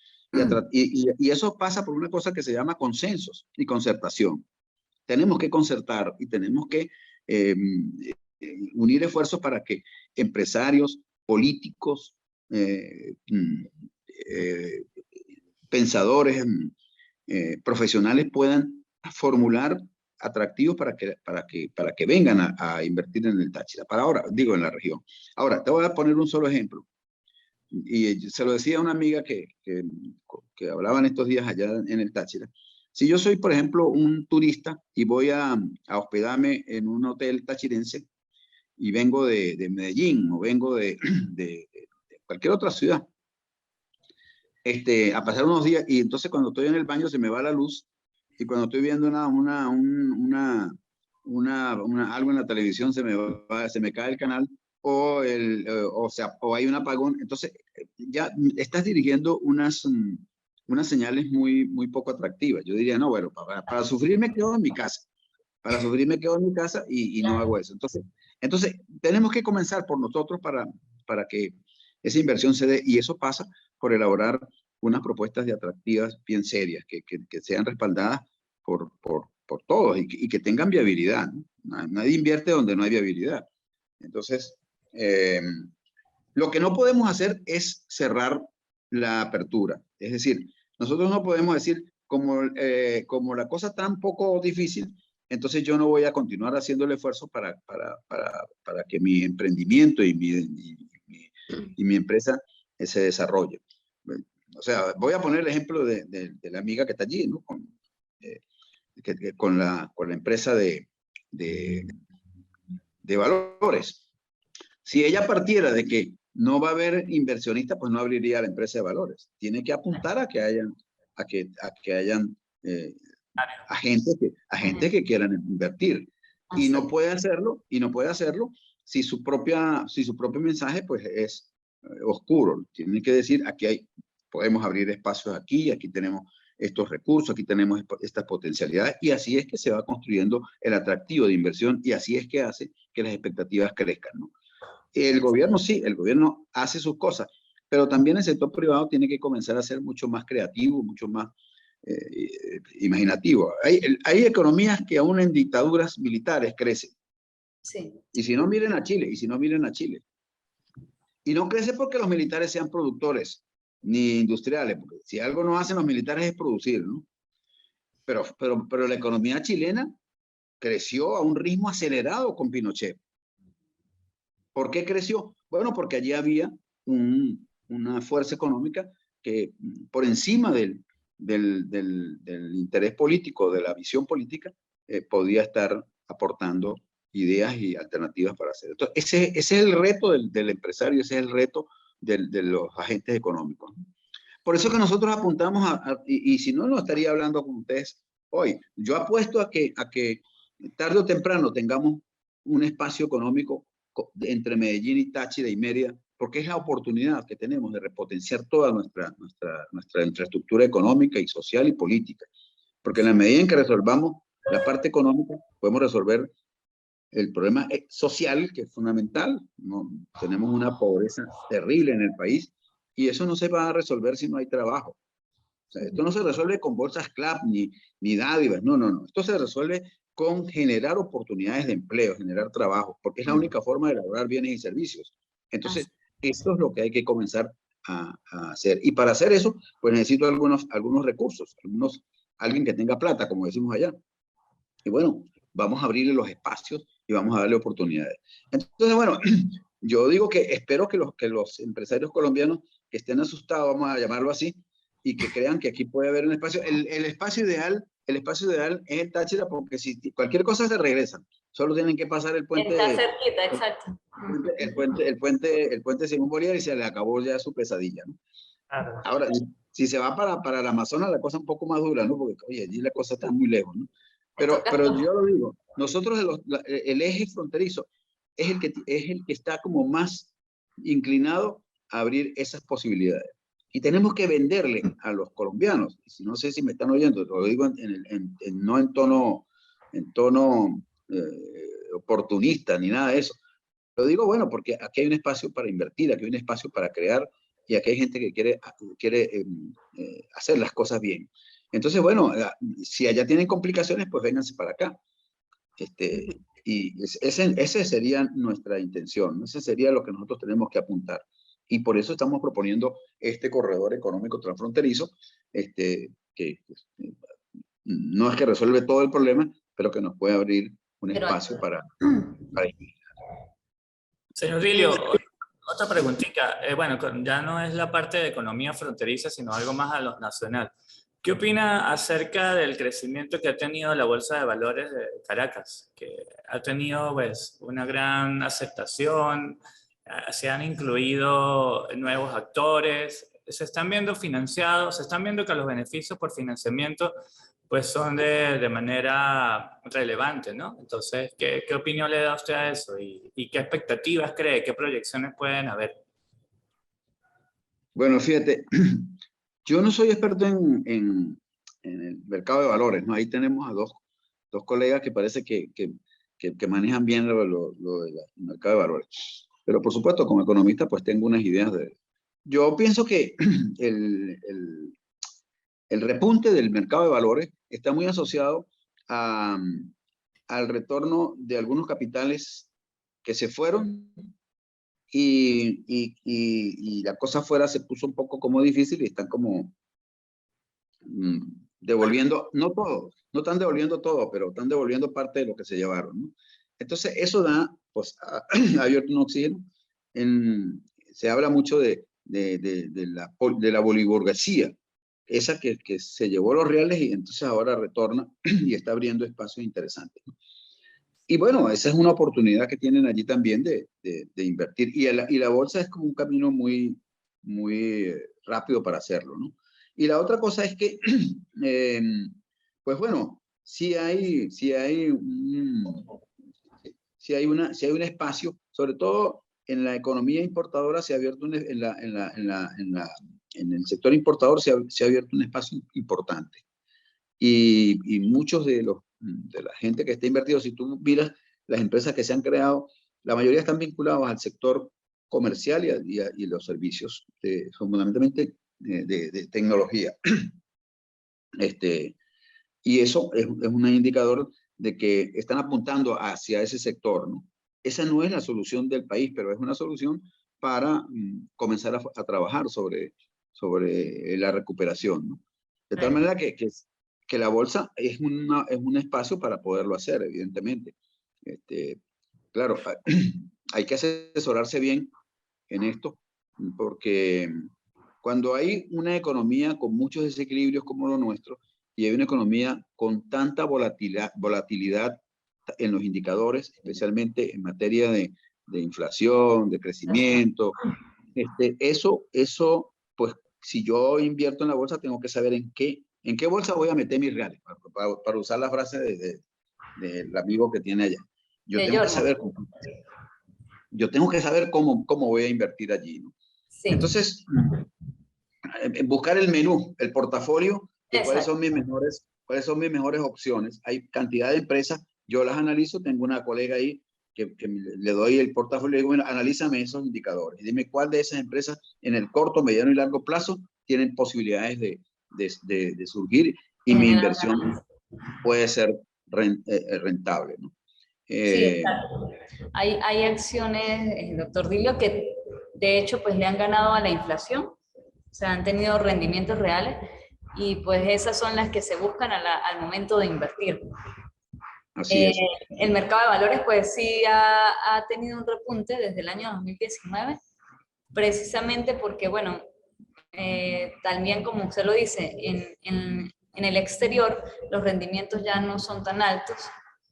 Y eso pasa por una cosa que se llama consensos y concertación. Tenemos que concertar y tenemos que unir esfuerzos para que empresarios, políticos, pensadores, profesionales puedan formular atractivos para que vengan a invertir en el Táchira, para ahora, digo, en la región. Ahora, te voy a poner un solo ejemplo. Y se lo decía a una amiga que hablaba en estos días allá en el Táchira. Si yo soy, por ejemplo, un turista y voy a hospedarme en un hotel tachirense y vengo de Medellín o vengo de cualquier otra ciudad, a pasar unos días, y entonces cuando estoy en el baño se me va la luz, y cuando estoy viendo algo en la televisión se me cae el canal, o hay un apagón, entonces ya estás dirigiendo unas señales muy poco atractivas. Yo diría, no, bueno, para sufrir me quedo en mi casa, y no hago eso. Entonces tenemos que comenzar por nosotros para que esa inversión se dé, y eso pasa por elaborar unas propuestas de atractivas bien serias, que sean respaldadas por todos y que tengan viabilidad, ¿no? Nadie invierte donde no hay viabilidad. Entonces, Lo que no podemos hacer es cerrar la apertura. Es decir, nosotros no podemos decir, como la cosa está un poco difícil, entonces yo no voy a continuar haciendo el esfuerzo para que mi emprendimiento y mi empresa se desarrolle. O sea, voy a poner el ejemplo de la amiga que está allí, ¿no? Con la empresa de valores. Si ella partiera de que no va a haber inversionistas, pues no abriría la empresa de valores. Tiene que apuntar a que hayan agentes que quieran invertir. Y no puede hacerlo si su propio mensaje pues es oscuro. Tiene que decir, podemos abrir espacios aquí tenemos estos recursos, aquí tenemos estas potencialidades, y así es que se va construyendo el atractivo de inversión, y así es que hace que las expectativas crezcan, ¿no? El gobierno sí, el gobierno hace sus cosas, pero también el sector privado tiene que comenzar a ser mucho más creativo, mucho más imaginativo. Hay economías que aún en dictaduras militares crecen. Sí. Y si no, miren a Chile, Y no crece porque los militares sean productores, ni industriales, porque si algo no hacen los militares es producir, ¿no? Pero la economía chilena creció a un ritmo acelerado con Pinochet. ¿Por qué creció? Bueno, porque allí había una fuerza económica que por encima del interés político, de la visión política, podía estar aportando ideas y alternativas para hacer. Entonces, ese es el reto del empresario, ese es el reto de los agentes económicos. Por eso que nosotros apuntamos y si no, no estaría hablando con ustedes hoy. Yo apuesto a que tarde o temprano tengamos un espacio económico entre Medellín y Táchira y Mérida, porque es la oportunidad que tenemos de repotenciar toda nuestra infraestructura económica y social y política. Porque en la medida en que resolvamos la parte económica, podemos resolver el problema social, que es fundamental, ¿no? Tenemos una pobreza terrible en el país, y eso no se va a resolver si no hay trabajo. O sea, esto no se resuelve con bolsas CLAP ni dádivas, no. Esto se resuelve con generar oportunidades de empleo, generar trabajo, porque es la única forma de elaborar bienes y servicios. Entonces, esto es lo que hay que comenzar a hacer. Y para hacer eso, pues necesito algunos recursos, alguien que tenga plata, como decimos allá. Y bueno, vamos a abrirle los espacios y vamos a darle oportunidades. Entonces, bueno, yo digo que espero que los empresarios colombianos que estén asustados, vamos a llamarlo así, y que crean que aquí puede haber un espacio. El espacio ideal es el Táchira, porque si cualquier cosa se regresan. Solo tienen que pasar el puente. Está cerquita, exacto. El puente Simón Bolívar, y se le acabó ya su pesadilla, ¿no? Claro. Ahora, si se va para el Amazonas, la cosa es un poco más dura, ¿no? Porque, oye, allí la cosa está muy lejos, ¿no? Pero yo lo digo, nosotros el eje fronterizo es el que está como más inclinado a abrir esas posibilidades. Y tenemos que venderle a los colombianos. No sé si me están oyendo, lo digo no en tono oportunista ni nada de eso. Lo digo, bueno, porque aquí hay un espacio para invertir, aquí hay un espacio para crear, y aquí hay gente que quiere hacer las cosas bien. Entonces, bueno, si allá tienen complicaciones, pues vénganse para acá. Y esa sería nuestra intención, ¿no? Ese sería lo que nosotros tenemos que apuntar. Y por eso estamos proponiendo este corredor económico transfronterizo, que no es que resuelve todo el problema, pero que nos puede abrir un espacio para Señor Dilio, otra preguntita. Bueno, ya no es la parte de economía fronteriza, sino algo más a lo nacional. ¿Qué opina acerca del crecimiento que ha tenido la Bolsa de Valores de Caracas? Que ha tenido pues, una gran aceptación, se han incluido nuevos actores, se están viendo financiados, se están viendo que los beneficios por financiamiento pues son de manera relevante, ¿no? Entonces, ¿qué opinión le da usted a eso? ¿Y qué expectativas cree? ¿Qué proyecciones pueden haber? Bueno, fíjate, yo no soy experto en el mercado de valores, ¿no? Ahí tenemos a dos colegas que parece que manejan bien lo del mercado de valores. Pero por supuesto, como economista, pues tengo unas ideas de... Yo pienso que el repunte del mercado de valores está muy asociado al retorno de algunos capitales que se fueron y la cosa afuera se puso un poco como difícil y están como devolviendo, no todo, no están devolviendo todo, pero están devolviendo parte de lo que se llevaron, ¿no? Entonces eso da, pues, ha abierto un oxígeno. Se habla mucho de la boliburguesía, esa que se llevó los reales y entonces ahora retorna y está abriendo espacios interesantes, ¿no? Y bueno, esa es una oportunidad que tienen allí también de invertir. Y la bolsa es como un camino muy, muy rápido para hacerlo, ¿no? Y la otra cosa es que, pues bueno, sí hay un espacio, sobre todo en la economía importadora se ha abierto en el sector importador se ha abierto un espacio importante. Y muchos de la gente que está invertido, si tú miras las empresas que se han creado, la mayoría están vinculadas al sector comercial y los servicios, fundamentalmente de tecnología. Y eso es un indicador de que están apuntando hacia ese sector, ¿no? Esa no es la solución del país, pero es una solución para comenzar a trabajar sobre la recuperación, ¿no? De tal manera que la bolsa es un espacio para poderlo hacer, evidentemente. Claro, hay que asesorarse bien en esto, porque cuando hay una economía con muchos desequilibrios como lo nuestro, y hay una economía con tanta volatilidad en los indicadores, especialmente en materia de inflación, de crecimiento, pues si yo invierto en la bolsa, tengo que saber en qué bolsa voy a meter mis reales, para usar la frase del amigo que tiene allá. Yo tengo que saber cómo voy a invertir allí, ¿no? Sí. Entonces, buscar el menú, el portafolio, de cuáles son mis mejores opciones. Hay cantidad de empresas, yo las analizo, tengo una colega ahí que le doy el portafolio y digo, bueno, analízame esos indicadores. Dime cuál de esas empresas en el corto, mediano y largo plazo tienen posibilidades de surgir y mi inversión puede ser rentable, ¿no? Sí, exacto. Hay acciones, doctor Dilio, que de hecho pues le han ganado a la inflación, o sea, han tenido rendimientos reales y pues esas son las que se buscan al momento de invertir. Así es. El mercado de valores pues sí ha tenido un repunte desde el año 2019, precisamente porque, bueno, también como usted lo dice, en el exterior los rendimientos ya no son tan altos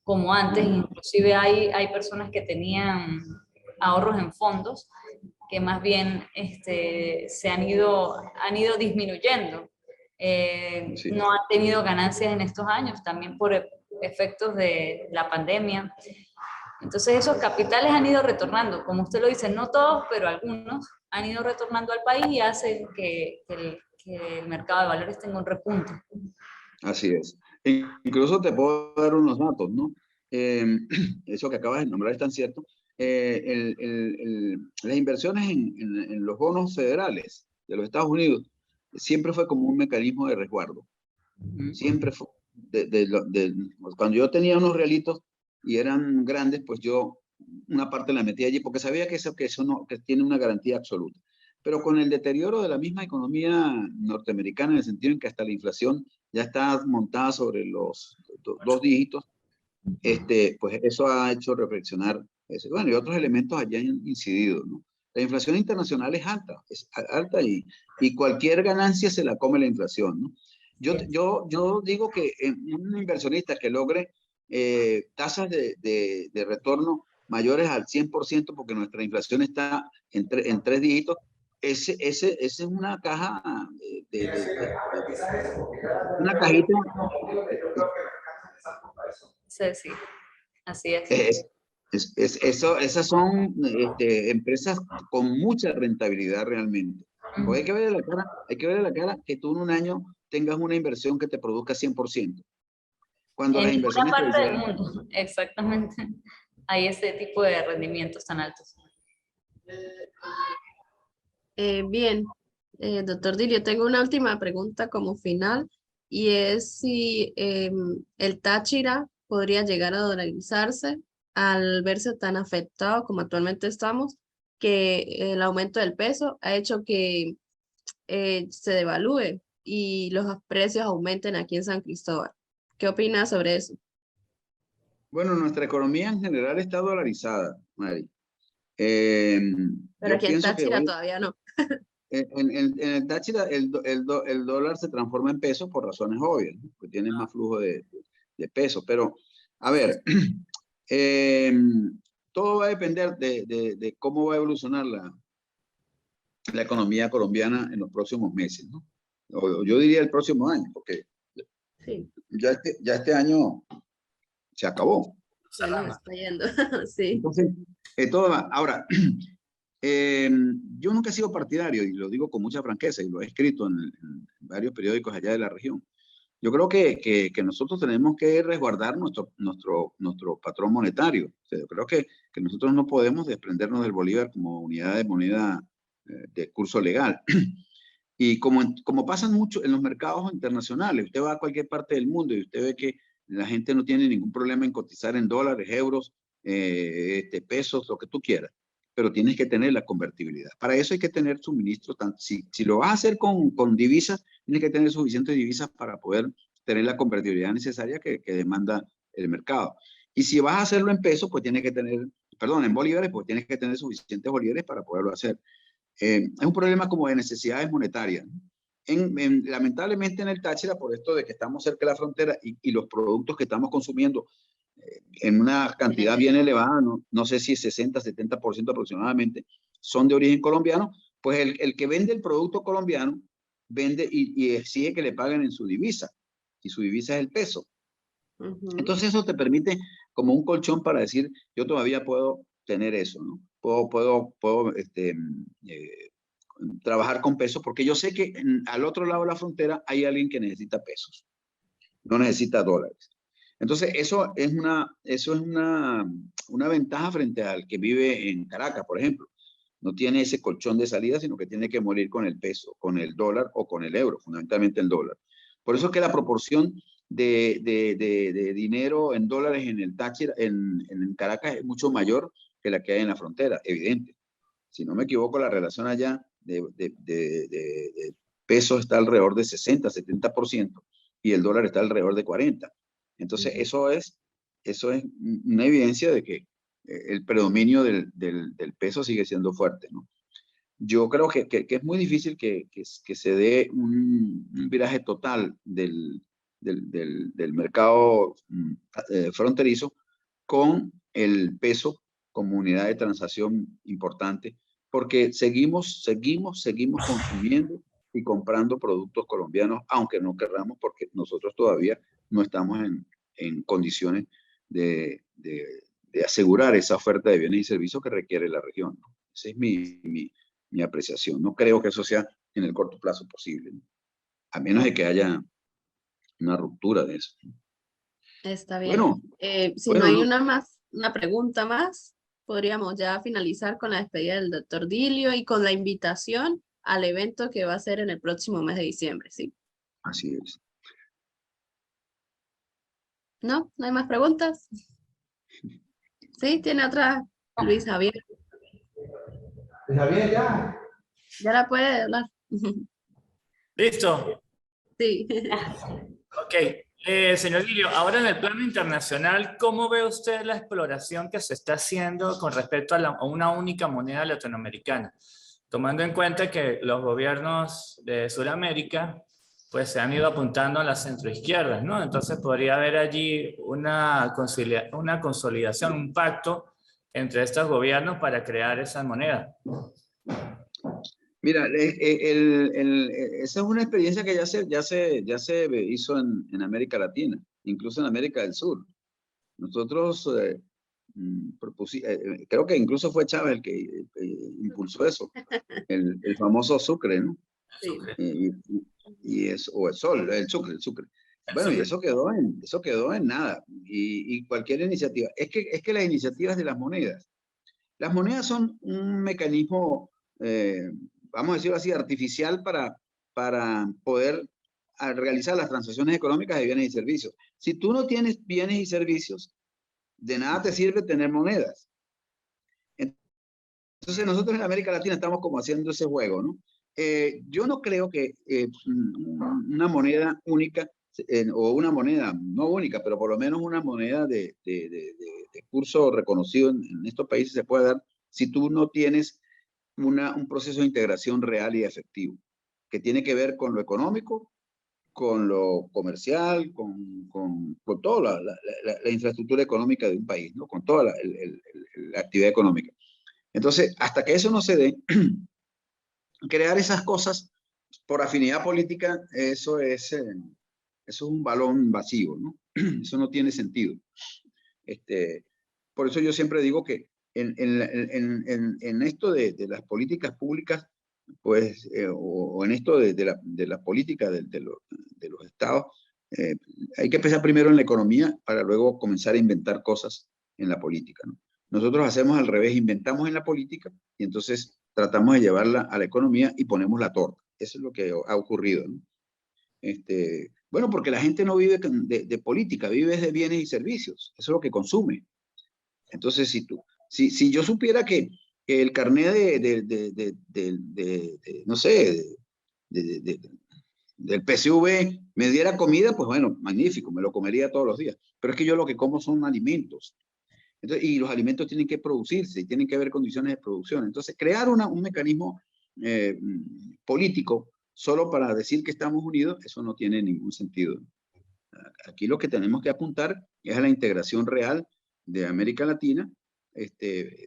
como antes, inclusive hay personas que tenían ahorros en fondos que más bien se han ido disminuyendo. Sí. No han tenido ganancias en estos años, también por efectos de la pandemia. Entonces esos capitales han ido retornando, como usted lo dice, no todos, pero algunos han ido retornando al país y hacen que el mercado de valores tenga un repunte. Así es. Incluso te puedo dar unos datos, ¿no? Eso que acabas de nombrar es tan cierto. Las inversiones en los bonos federales de los Estados Unidos siempre fue como un mecanismo de resguardo. Siempre fue. Cuando yo tenía unos realitos y eran grandes, pues yo una parte la metía allí porque sabía que eso que tiene una garantía absoluta. Pero con el deterioro de la misma economía norteamericana, en el sentido en que hasta la inflación ya está montada sobre los 2 dígitos, pues eso ha hecho reflexionar eso. Bueno, y otros elementos allí han incidido, ¿no? La inflación internacional es alta y cualquier ganancia se la come la inflación, ¿no? Yo digo que un inversionista que logre tasas de retorno mayores al 100%, porque nuestra inflación está en 3 dígitos, ese es una caja, una cajita. Sí, así es. Esas son empresas con mucha rentabilidad realmente. Porque hay que ver la cara que tú en un año tengas una inversión que te produzca 100%. Cuando las En ninguna inversiones parte del tradicionales... mundo, exactamente, hay ese tipo de rendimientos tan altos. Bien, doctor Dilio, tengo una última pregunta como final y es si el Táchira podría llegar a dolarizarse al verse tan afectado como actualmente estamos que el aumento del peso ha hecho que se devalúe y los precios aumenten aquí en San Cristóbal. ¿Qué opinas sobre eso? Bueno, nuestra economía en general está dolarizada, Mari. Pero Yo aquí en pienso que Táchira hoy todavía no. en el Táchira el dólar se transforma en peso por razones obvias, ¿no? Porque tiene más flujo de peso. Pero, a ver, todo va a depender de cómo va a evolucionar la economía colombiana en los próximos meses, ¿no? O yo diría el próximo año, porque Sí, ya este año se acabó. se nos está yendo. Sí, Entonces, todo va. Ahora, yo nunca he sido partidario, y lo digo con mucha franqueza, y lo he escrito en varios periódicos allá de la región. Yo creo que nosotros tenemos que resguardar nuestro patrón monetario. O sea, yo creo que nosotros no podemos desprendernos del bolívar como unidad de moneda de curso legal. Y como pasan mucho en los mercados internacionales, usted va a cualquier parte del mundo y usted ve que la gente no tiene ningún problema en cotizar en dólares, euros, pesos, lo que tú quieras, pero tienes que tener la convertibilidad. Para eso hay que tener suministro. Si lo vas a hacer con divisas, tienes que tener suficientes divisas para poder tener la convertibilidad necesaria que demanda el mercado. Y si vas a hacerlo en pesos, pues tienes que tener, perdón, en bolívares, pues tienes que tener suficientes bolívares para poderlo hacer. Es un problema como de necesidades monetarias. Lamentablemente en el Táchira, por esto de que estamos cerca de la frontera y los productos que estamos consumiendo en una cantidad bien elevada, no sé si 60, 70% aproximadamente, son de origen colombiano, pues el que vende el producto colombiano vende y exige que le paguen en su divisa, y su divisa es el peso. Entonces eso te permite como un colchón para decir, yo todavía puedo tener eso, ¿no? Puedo trabajar con pesos, porque yo sé que al otro lado de la frontera hay alguien que necesita pesos, no necesita dólares. Entonces eso es una ventaja frente al que vive en Caracas, por ejemplo. No tiene ese colchón de salida, sino que tiene que morir con el peso, con el dólar o con el euro, fundamentalmente el dólar. Por eso es que la proporción de dinero en dólares en el Táchira, en Caracas, es mucho mayor que la que hay en la frontera, evidente. Si no me equivoco, la relación allá de peso está alrededor de 60, 70%, y el dólar está alrededor de 40%. Entonces, eso es una evidencia de que el predominio del peso sigue siendo fuerte, ¿no? Yo creo que es muy difícil que se dé un viraje total del mercado fronterizo con el peso como unidad de transacción importante, porque seguimos consumiendo y comprando productos colombianos, aunque no querramos, porque nosotros todavía no estamos en condiciones de asegurar esa oferta de bienes y servicios que requiere la región, ¿no? Esa es mi apreciación. No creo que eso sea en el corto plazo posible, ¿no? A menos de que haya una ruptura de eso. está bien. Bueno, Si no hay no. una pregunta más, podríamos ya finalizar con la despedida del doctor Dilio y con la invitación al evento que va a ser en el próximo mes de diciembre, ¿sí? Así es. ¿No? ¿No hay más preguntas? Sí, tiene otra, Luis Javier. Javier, ya. Ya la puede hablar. ¿Listo? Sí. Ok. Señor Lilio, ahora en el plano internacional, ¿cómo ve usted la exploración que se está haciendo con respecto a una única moneda latinoamericana? Tomando en cuenta que los gobiernos de Sudamérica pues se han ido apuntando a la centroizquierda, ¿no? Entonces podría haber allí una consolidación, un pacto entre estos gobiernos para crear esa moneda. Mira, esa es una experiencia que ya se hizo en América Latina, incluso en América del Sur. Nosotros creo que incluso fue Chávez el que impulsó eso, el famoso Sucre, ¿no? Sí. O el Sol, el Sucre. Bueno, y eso quedó en nada. Y cualquier iniciativa. Es que las iniciativas de las monedas son un mecanismo, vamos a decirlo así, artificial para poder realizar las transacciones económicas de bienes y servicios. Si tú no tienes bienes y servicios, de nada te sirve tener monedas. Entonces nosotros en América Latina estamos como haciendo ese juego, ¿no? Yo no creo que una moneda única, o una moneda no única, pero por lo menos una moneda de curso reconocido en estos países se puede dar si tú no tienes un proceso de integración real y efectivo, que tiene que ver con lo económico, con lo comercial, con toda la infraestructura económica de un país, ¿no? Con toda la actividad económica. Entonces, hasta que eso no se dé, crear esas cosas por afinidad política, eso es un balón vacío, ¿no? Eso no tiene sentido. Por eso yo siempre digo que en esto de las políticas públicas, pues, o en esto de la política de los estados, hay que empezar primero en la economía para luego comenzar a inventar cosas en la política, ¿no? Nosotros hacemos al revés, inventamos en la política y entonces tratamos de llevarla a la economía y ponemos la torta. Eso es lo que ha ocurrido, ¿no? Bueno, porque la gente no vive de política, vive de bienes y servicios. Eso es lo que consume. Entonces, si yo supiera que el carnet no sé, del PSV me diera comida, pues bueno, magnífico, me lo comería todos los días. Pero es que yo lo que como son alimentos. Entonces, y los alimentos tienen que producirse, y tienen que haber condiciones de producción. Entonces, crear un mecanismo político solo para decir que estamos unidos, eso no tiene ningún sentido. Aquí lo que tenemos que apuntar es a la integración real de América Latina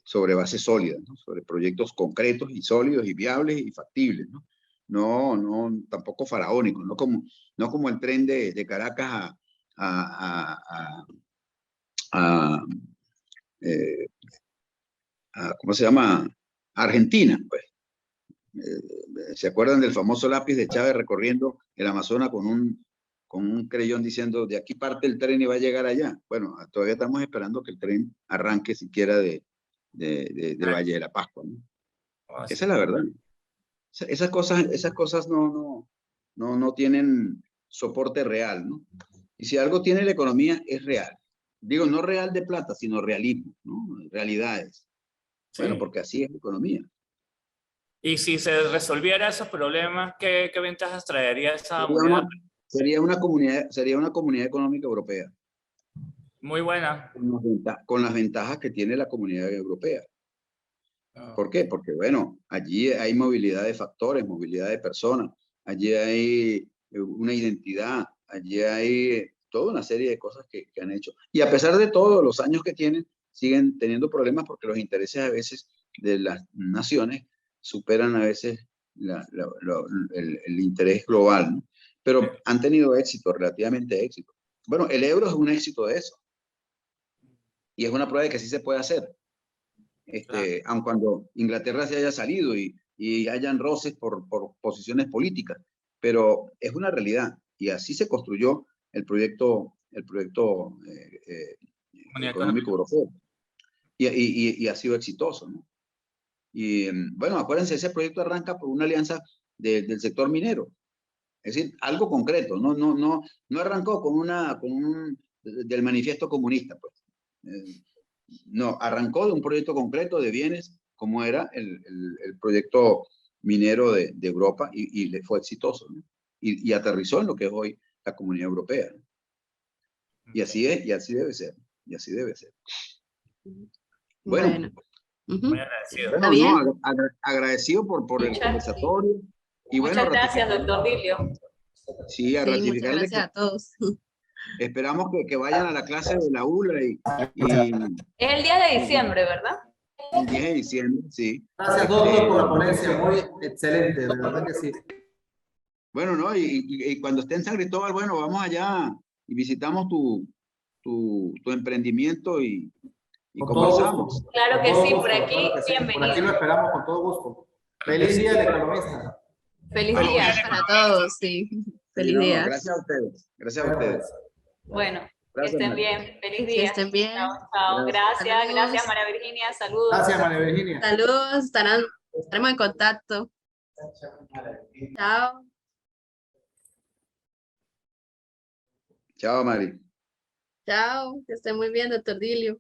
sobre bases sólidas, ¿no? Sobre proyectos concretos y sólidos y viables y factibles, ¿no? No, tampoco faraónicos, no como el tren de Caracas ¿cómo se llama? Argentina, pues. ¿Se acuerdan del famoso lápiz de Chávez recorriendo el Amazonas con un creyón diciendo, de aquí parte el tren y va a llegar allá? Bueno, todavía estamos esperando que el tren arranque siquiera del Valle de la Pascua, ¿no? Esa es la verdad. Esas cosas no tienen soporte real, ¿no? Y si algo tiene la economía, es real. Digo, no real de plata, sino realismo, ¿no? Realidades. Sí. Bueno, porque así es la economía. Y si se resolviera esos problemas, ¿qué ventajas traería esa Sería moneda? sería una comunidad económica europea. Muy buena. Con las ventajas que tiene la comunidad europea. Oh. ¿Por qué? Porque, bueno, allí hay movilidad de factores, movilidad de personas, allí hay una identidad, allí hay toda una serie de cosas que han hecho. Y a pesar de todos los años que tienen, siguen teniendo problemas porque los intereses a veces de las naciones superan a veces el interés global, ¿no? Pero han tenido éxito, relativamente éxito. Bueno, el euro es un éxito de eso. Y es una prueba de que sí se puede hacer. Aun cuando Inglaterra se haya salido y hayan roces por posiciones políticas, pero es una realidad y así se construyó el proyecto económico europeo y ha sido exitoso, ¿no? Y bueno, acuérdense, ese proyecto arranca por una alianza del sector minero, es decir, algo concreto, no arrancó del manifiesto comunista, pues. No, arrancó de un proyecto concreto de bienes, como era el proyecto minero de Europa, y le fue exitoso, ¿no? Y aterrizó en lo que es hoy la Comunidad Europea, ¿no? Y así es, y así debe ser, y así debe ser. Bueno, Muy agradecido. ¿Está bien? no, agradecido por el conversatorio. Y bueno, Muchas gracias, doctor Dilio. Sí, a Sí, muchas ratificarle gracias a que todos. esperamos que vayan a la clase de la ULA y Es el 10 de diciembre, ¿verdad? el 10 de diciembre, sí. Gracias, doctor, por la ponencia. Muy excelente, de verdad que sí. Bueno, ¿no? Y cuando esté en San Cristóbal, bueno, vamos allá y visitamos tu emprendimiento y Con todo conversamos. gusto. Claro que Con todo sí, gusto, por aquí, claro que sí. Por aquí bienvenido. lo esperamos con todo gusto. Feliz día del economista. Feliz Feliz día. día para todos, sí. Feliz No, día. gracias a ustedes. Gracias a Bueno, ustedes. pues. Bueno, que Gracias, estén María. bien. Feliz Que día. estén bien. Chao, chao. Gracias, Saludos. gracias María Virginia. Saludos. Gracias, María Virginia. Saludos, estaremos en contacto. Chao. Chao, Mari. Chao, que esté muy bien, doctor Dilio.